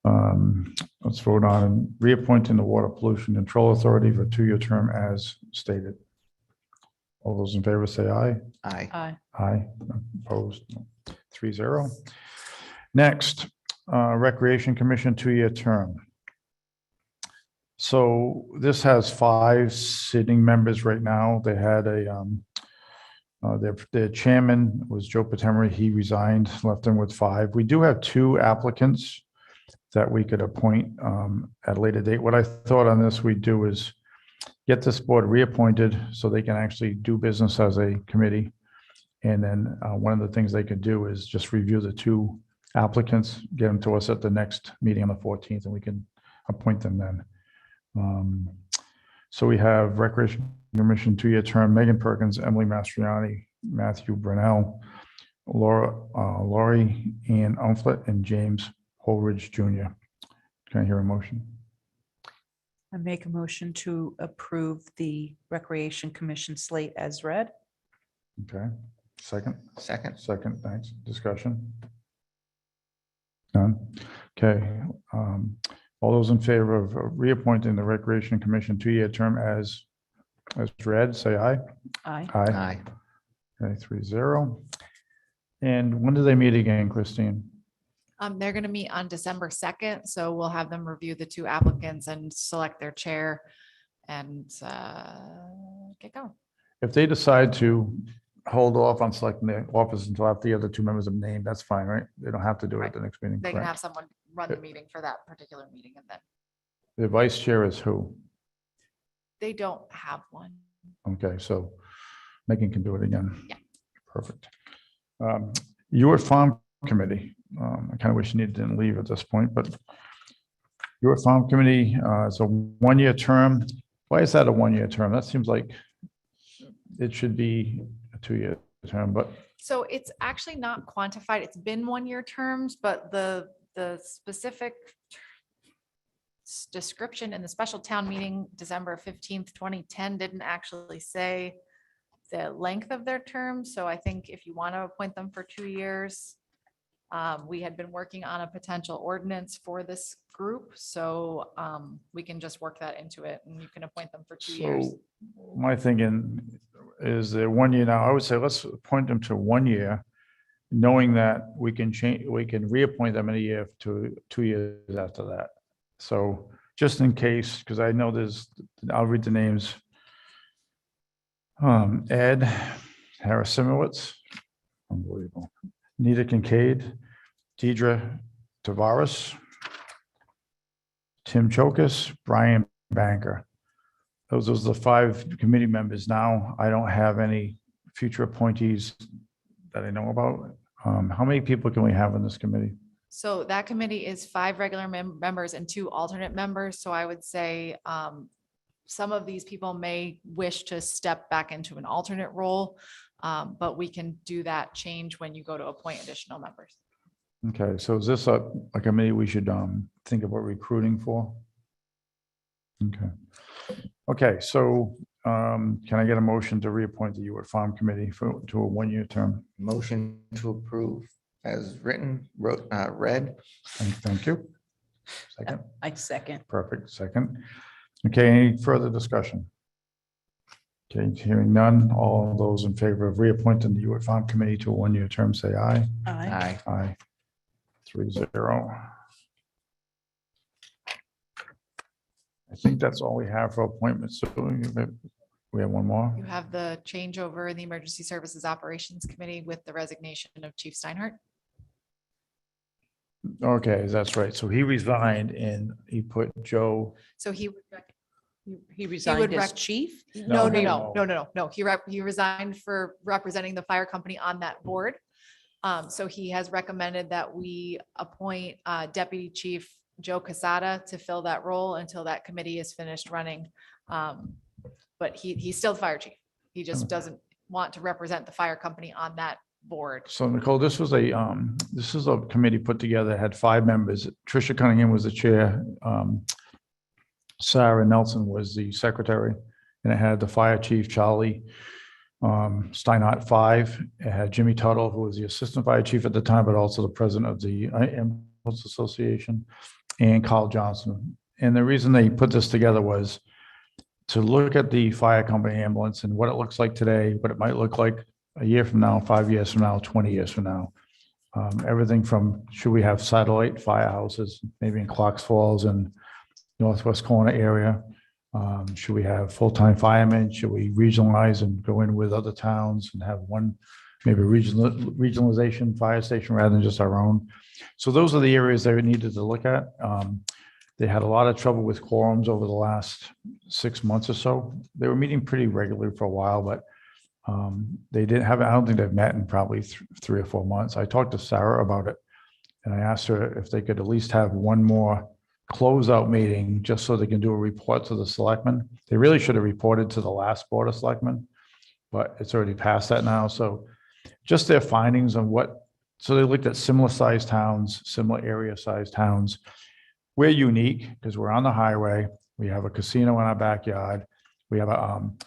Speaker 1: Let's vote on reappointing the Water Pollution Control Authority for a 2-year term as stated. All those in favor say aye.
Speaker 3: Aye.
Speaker 2: Aye.
Speaker 1: Aye. Opposed? 3-0. Next, Recreation Commission 2-year term. So this has 5 sitting members right now. They had their chairman was Joe Patemery. He resigned, left them with 5. We do have 2 applicants that we could appoint at a later date. What I thought on this we'd do is get this board reappointed so they can actually do business as a committee. And then one of the things they could do is just review the 2 applicants, get them to us at the next meeting on the 14th, and we can appoint them then. So we have Recreation Commission 2-year term, Megan Perkins, Emily Mastriani, Matthew Brunel, Laurie Ann Umflett, and James Holridge Jr. Can I hear a motion?
Speaker 2: I make a motion to approve the Recreation Commission slate as read.
Speaker 1: Okay, second?
Speaker 3: Second.
Speaker 1: Second, thanks. Discussion? None? Okay. All those in favor of reappointing the Recreation Commission 2-year term as read, say aye.
Speaker 2: Aye.
Speaker 3: Aye.
Speaker 1: Okay, 3-0. And when do they meet again, Christine?
Speaker 4: They're going to meet on December 2nd, so we'll have them review the 2 applicants and select their chair and get going.
Speaker 1: If they decide to hold off on selecting the office until after the other 2 members have named, that's fine, right? They don't have to do it at the next meeting.
Speaker 4: They can
Speaker 1: correct?
Speaker 4: have someone run the meeting for that particular meeting, and then
Speaker 1: The vice chair is who?
Speaker 4: they don't have one.
Speaker 1: Okay, so Megan can do it again.
Speaker 4: Yeah.
Speaker 1: Perfect. Your farm committee, I kind of wish Nita didn't leave at this point, but your farm committee is a 1-year term. Why is that a 1-year term? That seems like it should be a 2-year term, but
Speaker 4: So it's actually not quantified. It's been 1-year terms, but the specific description in the special town meeting, December 15th, 2010, didn't actually say the length of their term. So I think if you want to appoint them for 2 years, we had been working on a potential ordinance for this group. So we can just work that into it and you can appoint them for 2 years.
Speaker 1: so my thinking is that 1 year now, I would say let's appoint them to 1 year, knowing that we can change, we can reappoint them in a year to 2 years after that. So just in case, because I know I'll read the names. Ed Harasimowitz, unbelievable. Nita Kincaid, Deidre Tavares, Tim Chokus, Brian Banker. Those are the 5 committee members now. I don't have any future appointees that I know about. How many people can we have in this committee?
Speaker 4: So that committee is 5 regular members and 2 alternate members. So I would say some of these people may wish to step back into an alternate role, but we can do that change when you go to appoint additional members.
Speaker 1: Okay, so is this a committee we should think about recruiting for? Okay, so can I get a motion to reappoint the Ewart Farm Committee to a 1-year term?
Speaker 3: Motion to approve as written, read.
Speaker 1: Thank you. Second,
Speaker 2: I second.
Speaker 1: perfect, second. Okay, any further discussion? Okay, hearing none, all those in favor of reappointing the Ewart Farm Committee to a 1-year term, say aye.
Speaker 2: Aye.
Speaker 3: Aye.
Speaker 1: Aye. 3-0. I think that's all we have for appointments. So we have one more.
Speaker 4: You have the changeover in the Emergency Services Operations Committee with the resignation of Chief Steinhardt.
Speaker 1: Okay, that's right. So he resigned and he put Joe.
Speaker 4: So he
Speaker 2: He resigned as
Speaker 4: rec-
Speaker 2: chief?
Speaker 4: No, no,
Speaker 1: no.
Speaker 4: no. He resigned for representing the fire company on that board. So he has recommended that we appoint Deputy Chief Joe Casada to fill that role until that committee is finished running. But he's still the fire chief. He just doesn't want to represent the fire company on that board.
Speaker 1: So Nicole, this is a committee put together, had 5 members. Tricia Cunningham was the chair. Sarah Nelson was the secretary, and it had the fire chief, Charlie Steinhardt, 5. It had Jimmy Tuttle, who was the assistant fire chief at the time, but also the president of the Ambulance Association, and Carl Johnson. And the reason they put this together was to look at the fire company ambulance and what it looks like today, what it might look like a year from now, 5 years from now, 20 years from now. Everything from, should we have satellite firehouses, maybe in Clarks Falls and Northwest Corner area? Should we have full-time firemen? Should we regionalize and go in with other towns and have one, maybe regionalization fire station rather than just our own? So those are the areas they needed to look at. They had a lot of trouble with quorums over the last 6 months or so. They were meeting pretty regularly for a while, but they didn't have, I don't think they've met in probably 3 or 4 months. I talked to Sarah about it and I asked her if they could at least have one more closeout meeting just so they can do a report to the selectmen. They really should have reported to the last board of selectmen, but it's already past that now. So just their findings on so they looked at similar sized towns, similar area sized towns. We're unique because we're on the highway. We have a casino in our backyard. We have an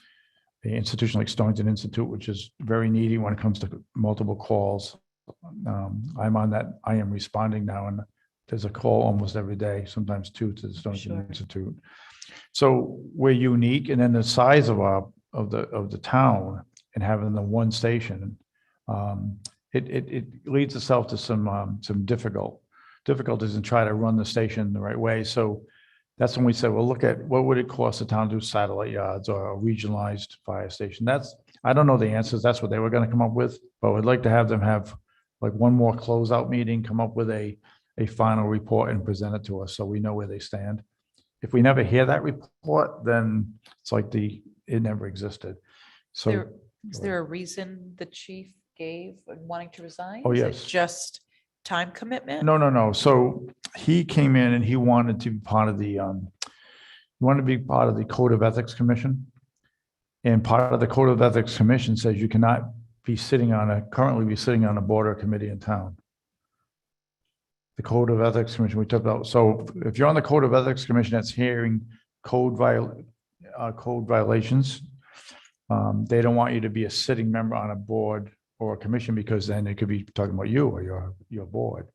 Speaker 1: institution like Stonington Institute, which is very needy when it comes to multiple calls. I'm on that. I am responding now, and there's a call almost every day, sometimes 2 to the Stonington
Speaker 2: Sure.
Speaker 1: Institute. So we're unique, and then the size of the town and having the one station, it leads itself to some difficulties and try to run the station the right way. So that's when we said, well, look at what would it cost the town to do satellite yards or a regionalized fire station. I don't know the answers. That's what they were going to come up with, but we'd like to have them have like one more closeout meeting, come up with a final report and present it to us so we know where they stand. If we never hear that report, then it's like it never existed. So
Speaker 2: Is there a reason the chief gave in wanting to resign?
Speaker 1: Oh,
Speaker 2: Is it
Speaker 1: yes.
Speaker 2: just time commitment?
Speaker 1: no. So he came in and he wanted to be part of the Code of Ethics Commission. And part of the Code of Ethics Commission says you cannot be currently be sitting on a board or committee in town. The Code of Ethics Commission we took about. So if you're on the Code of Ethics Commission that's hearing code violations, they don't want you to be a sitting member on a board or a commission, because then it could be talking about you or your board.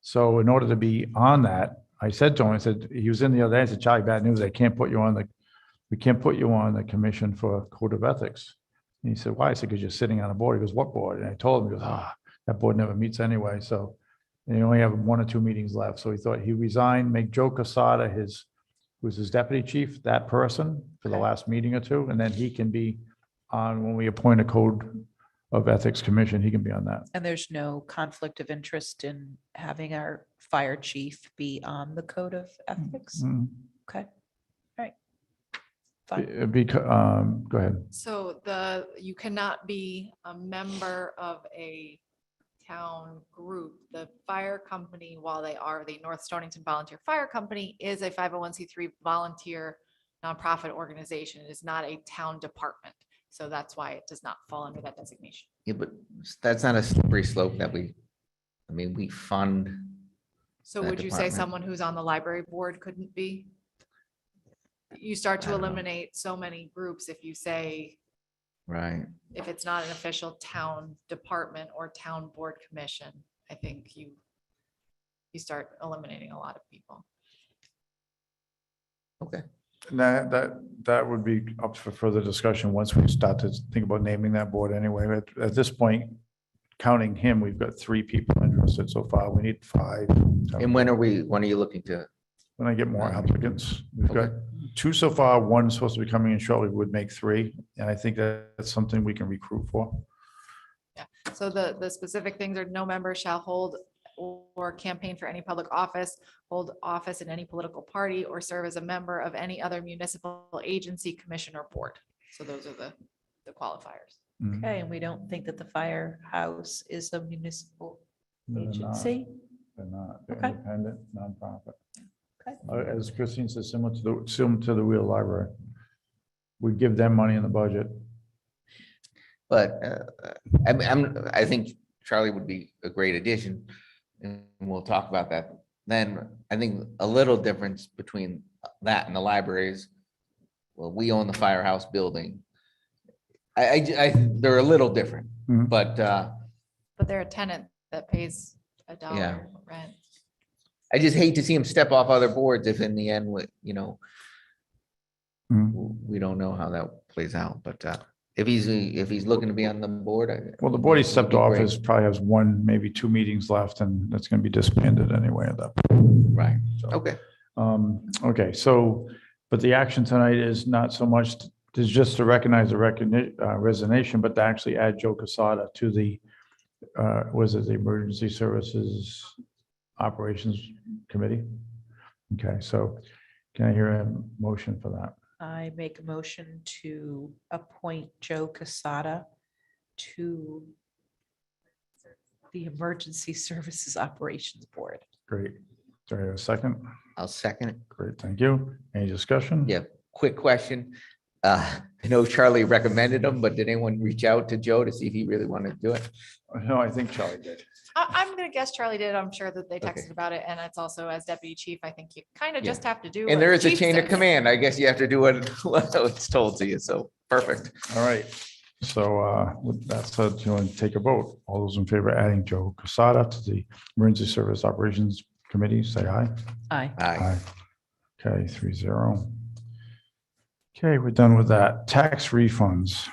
Speaker 1: So in order to be on that, I said to him, he was in the other day, I said, Charlie, bad news, we can't put you on the commission for Code of Ethics. And he said, why? I said, because you're sitting on a board. He goes, what board? And I told him, he goes, that board never meets anyway. So and you only have 1 or 2 meetings left. So he thought he resigned, make Joe Casada who's his deputy chief, that person for the
Speaker 2: Okay.
Speaker 1: last meeting or 2, and then he can be on when we appoint a code of ethics commission, he can be on that.
Speaker 2: And there's no conflict of interest in having our fire chief be on the code of ethics?
Speaker 1: Mm.
Speaker 2: Okay, all right. Fine.
Speaker 1: Go ahead.
Speaker 4: So you cannot be a member of a town group. The fire company, while they are the North Stonington Volunteer Fire Company, is a 501c3 volunteer nonprofit organization. It is not a town department. So that's why it does not fall under that designation.
Speaker 3: Yeah, but that's not a slippery slope that we fund.
Speaker 4: So
Speaker 3: That
Speaker 4: would you say
Speaker 3: department.
Speaker 4: someone who's on the library board couldn't be? You start
Speaker 3: I
Speaker 4: to
Speaker 3: don't know.
Speaker 4: eliminate so many groups if you say,
Speaker 3: Right.
Speaker 4: if it's not an official town department or town board commission, I think you start eliminating a lot of people.
Speaker 3: Okay.
Speaker 1: That would be up for further discussion once we start to think about naming that board anyway. At this point, counting him, we've got 3 people interested so far. We need 5.
Speaker 3: And when are you looking to?
Speaker 1: When I get more applicants, we've got 2 so far. 1 is supposed to be coming in shortly, would make 3. And I think that's something we can recruit for.
Speaker 4: So the specific things are no member shall hold or campaign for any public office, hold office in any political party, or serve as a member of any other municipal agency, commission, or board. So those are the qualifiers.
Speaker 1: Mm.
Speaker 2: Okay, and we don't think that the firehouse is a municipal
Speaker 1: No, they're not.
Speaker 2: agency?
Speaker 1: They're not. They're
Speaker 2: Okay.
Speaker 1: independent, nonprofit.
Speaker 2: Okay.
Speaker 1: As Christine says, similar to the Wheel Library. We give them money in the budget.
Speaker 3: But I think Charlie would be a great addition, and we'll talk about that. Then I think a little difference between that and the libraries. Well, we own the firehouse building. They're a little different,
Speaker 1: Mhm.
Speaker 3: but
Speaker 4: But they're a tenant that pays a
Speaker 3: Yeah.
Speaker 4: dollar rent.
Speaker 3: I just hate to see him step off other boards if in the end,
Speaker 1: Mhm.
Speaker 3: we don't know how that plays out. But if he's looking to be on the board.
Speaker 1: Well, the board he
Speaker 3: it would
Speaker 1: stepped
Speaker 3: be
Speaker 1: off
Speaker 3: great.
Speaker 1: is probably has 1, maybe 2 meetings left, and that's going to be disbanded anyway at that point.
Speaker 3: Right,
Speaker 1: So,
Speaker 3: okay.
Speaker 1: Okay, so, but the action tonight is not so much, is just to recognize the resignation, but to actually add Joe Casada to the, was it the Emergency Services Operations Committee? Okay, so can I hear a motion for that?
Speaker 2: I make a motion to appoint Joe Casada to the Emergency Services Operations Board.
Speaker 1: Great. Do I have a second?
Speaker 3: I'll second it.
Speaker 1: Great, thank you. Any discussion?
Speaker 3: Yeah, quick question. I know Charlie recommended him, but did anyone reach out to Joe to see if he really wanted to do it?
Speaker 1: No, I think Charlie did.
Speaker 4: I'm gonna guess Charlie did. I'm sure that they
Speaker 3: Okay.
Speaker 4: texted about it, and it's also as deputy chief, I think you kind of
Speaker 3: Yeah.
Speaker 4: just have to do.
Speaker 3: And
Speaker 4: what
Speaker 3: there
Speaker 4: the
Speaker 3: is a
Speaker 4: chief
Speaker 3: chain of
Speaker 4: says.
Speaker 3: command. I guess you have to do what it's told to you. So perfect.
Speaker 1: All right. So with that said, you want to take a vote? All those in favor of adding Joe Casada to the Emergency Service Operations Committee, say aye.
Speaker 2: Aye.
Speaker 3: Aye.
Speaker 1: Okay, 3-0. Okay, we're done with that. Tax refunds.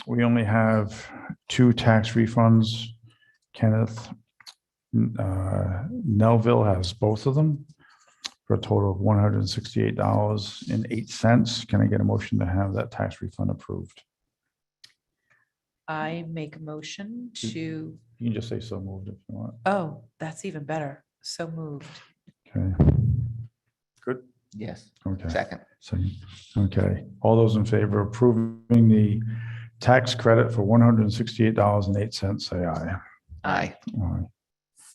Speaker 1: We only have 2 tax refunds. Kenneth Nelville has both of them for a total of $168.08. Can I get a motion to have that tax refund approved?
Speaker 2: I make a motion to,
Speaker 1: You can just say so moved if you want.
Speaker 2: oh, that's even better. So moved.
Speaker 1: Okay, good.
Speaker 3: Yes,
Speaker 1: Okay.
Speaker 3: second.
Speaker 1: So, okay, all those in favor of approving the tax credit for $168.08, say aye.
Speaker 3: Aye.
Speaker 1: Aye.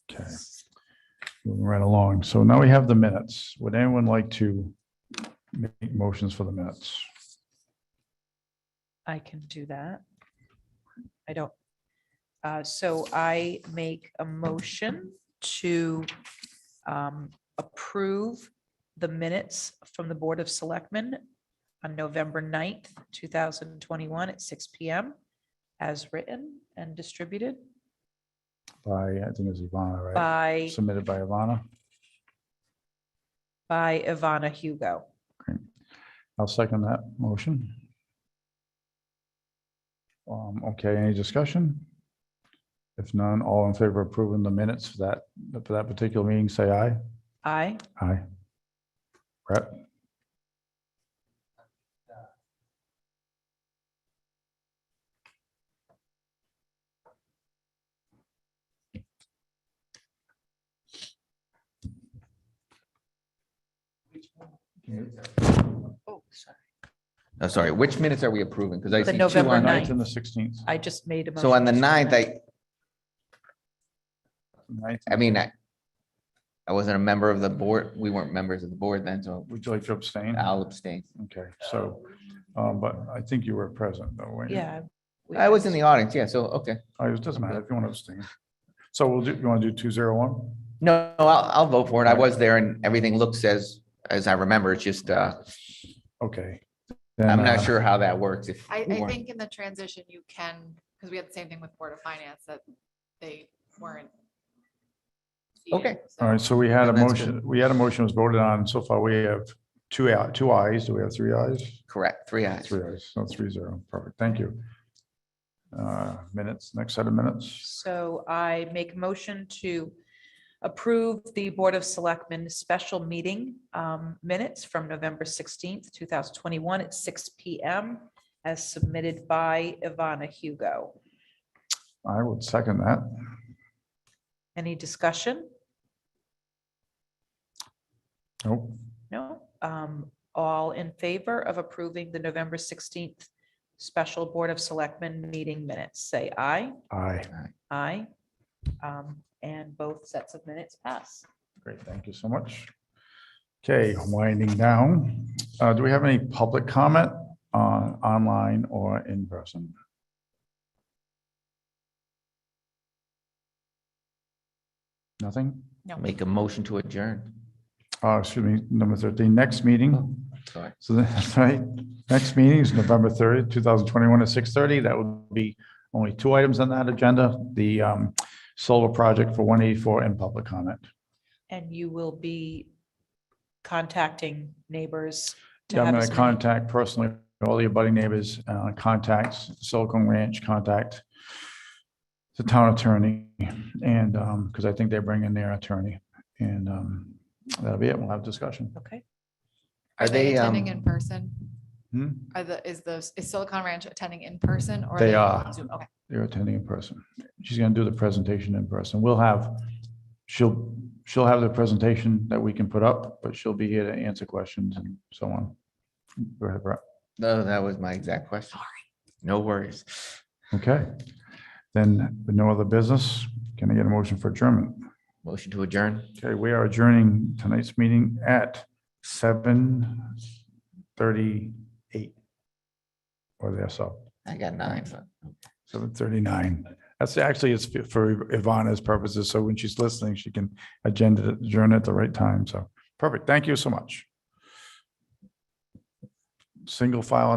Speaker 1: Okay. Moving right along. So now we have the minutes. Would anyone like to make motions for the minutes?
Speaker 2: I can do that. I don't. So I make a motion to approve the minutes from the Board of Selectmen on November 9th, 2021 at 6 PM as written and distributed
Speaker 1: By, I think it's Ivana, right?
Speaker 2: by
Speaker 1: Submitted by Ivana.
Speaker 2: Ivana Hugo.
Speaker 1: I'll second that motion. Okay, any discussion? If none, all in favor of approving the minutes for that particular meeting, say aye.
Speaker 2: Aye.
Speaker 1: Aye. Brett?
Speaker 2: Oh, sorry.
Speaker 3: Oh, sorry, which minutes are we approving? Because I
Speaker 2: The
Speaker 3: see two
Speaker 2: November
Speaker 3: on.
Speaker 2: 9th.
Speaker 1: And the 16th.
Speaker 2: I just made a motion.
Speaker 3: So on the
Speaker 2: to-
Speaker 3: 9th,
Speaker 1: 9th.
Speaker 3: I mean, I wasn't a member of the board. We weren't members of the board then, so
Speaker 1: Would you like to abstain?
Speaker 3: I'll abstain.
Speaker 1: Okay, so, but I think you were present though, weren't you?
Speaker 2: Yeah. we-
Speaker 3: I was in the audience, yeah, so, okay.
Speaker 1: Oh, it doesn't matter if you want to abstain. So we'll do, you want to do 201?
Speaker 3: No, I'll vote for it. I was there and everything looks as I remember. It's just,
Speaker 1: Okay.
Speaker 3: I'm
Speaker 1: Then,
Speaker 3: not sure how that works. If
Speaker 4: I
Speaker 3: we weren't-
Speaker 4: think in the transition you can, because we had the same thing with Board of Finance, that they weren't. seated,
Speaker 3: Okay.
Speaker 4: so-
Speaker 1: All right, so we had a
Speaker 3: Then that's
Speaker 1: motion, was voted on. So far, we have two ayes. Do we have three ayes?
Speaker 3: Correct, 3 ayes.
Speaker 1: Three ayes, so 3-0. Perfect, thank you. Minutes, next set of minutes.
Speaker 2: So I make a motion to approve the Board of Selectmen special meeting minutes from November 16th, 2021 at 6 PM as submitted by Ivana Hugo.
Speaker 1: I would second that.
Speaker 2: Any discussion?
Speaker 1: Nope.
Speaker 2: No? All in favor of approving the November 16th special Board of Selectmen meeting minutes, say aye.
Speaker 1: Aye.
Speaker 2: Aye. And both sets of minutes pass.
Speaker 1: Great, thank you so much. Okay, winding down. Do we have any public comment online or in person? Nothing?
Speaker 3: Make a motion to adjourn.
Speaker 1: Excuse me, number 13, next meeting.
Speaker 3: Sorry.
Speaker 1: So that's right. Next meeting is November 30th, 2021 at 6:30. That would be only two items on that agenda. The solar project for 184 and public comment.
Speaker 2: And you will be contacting neighbors.
Speaker 1: Yeah, I'm
Speaker 2: have
Speaker 1: going
Speaker 2: as
Speaker 1: to
Speaker 2: many-
Speaker 1: contact personally all the abutting neighbors, contacts Silicon Ranch, contact the town attorney, and because I think they bring in their attorney, and that'll be it. We'll have discussion.
Speaker 2: Okay,
Speaker 3: Are they,
Speaker 4: attending in person?
Speaker 1: Hmm?
Speaker 4: Is Silicon Ranch attending in person or?
Speaker 1: They
Speaker 4: on
Speaker 1: are.
Speaker 4: Zoom? Okay.
Speaker 1: They're attending in person. She's going to do the presentation in person. She'll have the presentation that we can put up, but she'll be here to answer questions and so on. Go ahead, Brett.
Speaker 3: no, that was my exact question. No worries.
Speaker 1: Okay. Then with no other business, can I get a motion for adjournment?
Speaker 3: Motion to adjourn.
Speaker 1: Okay, we are adjourning tonight's meeting at 7:38. Or there, so
Speaker 3: I got 9. but-
Speaker 1: 7:39. That's actually, it's for Ivana's purposes, so when she's listening, she can adjourn at the right time, so perfect, thank you so much. Single file on the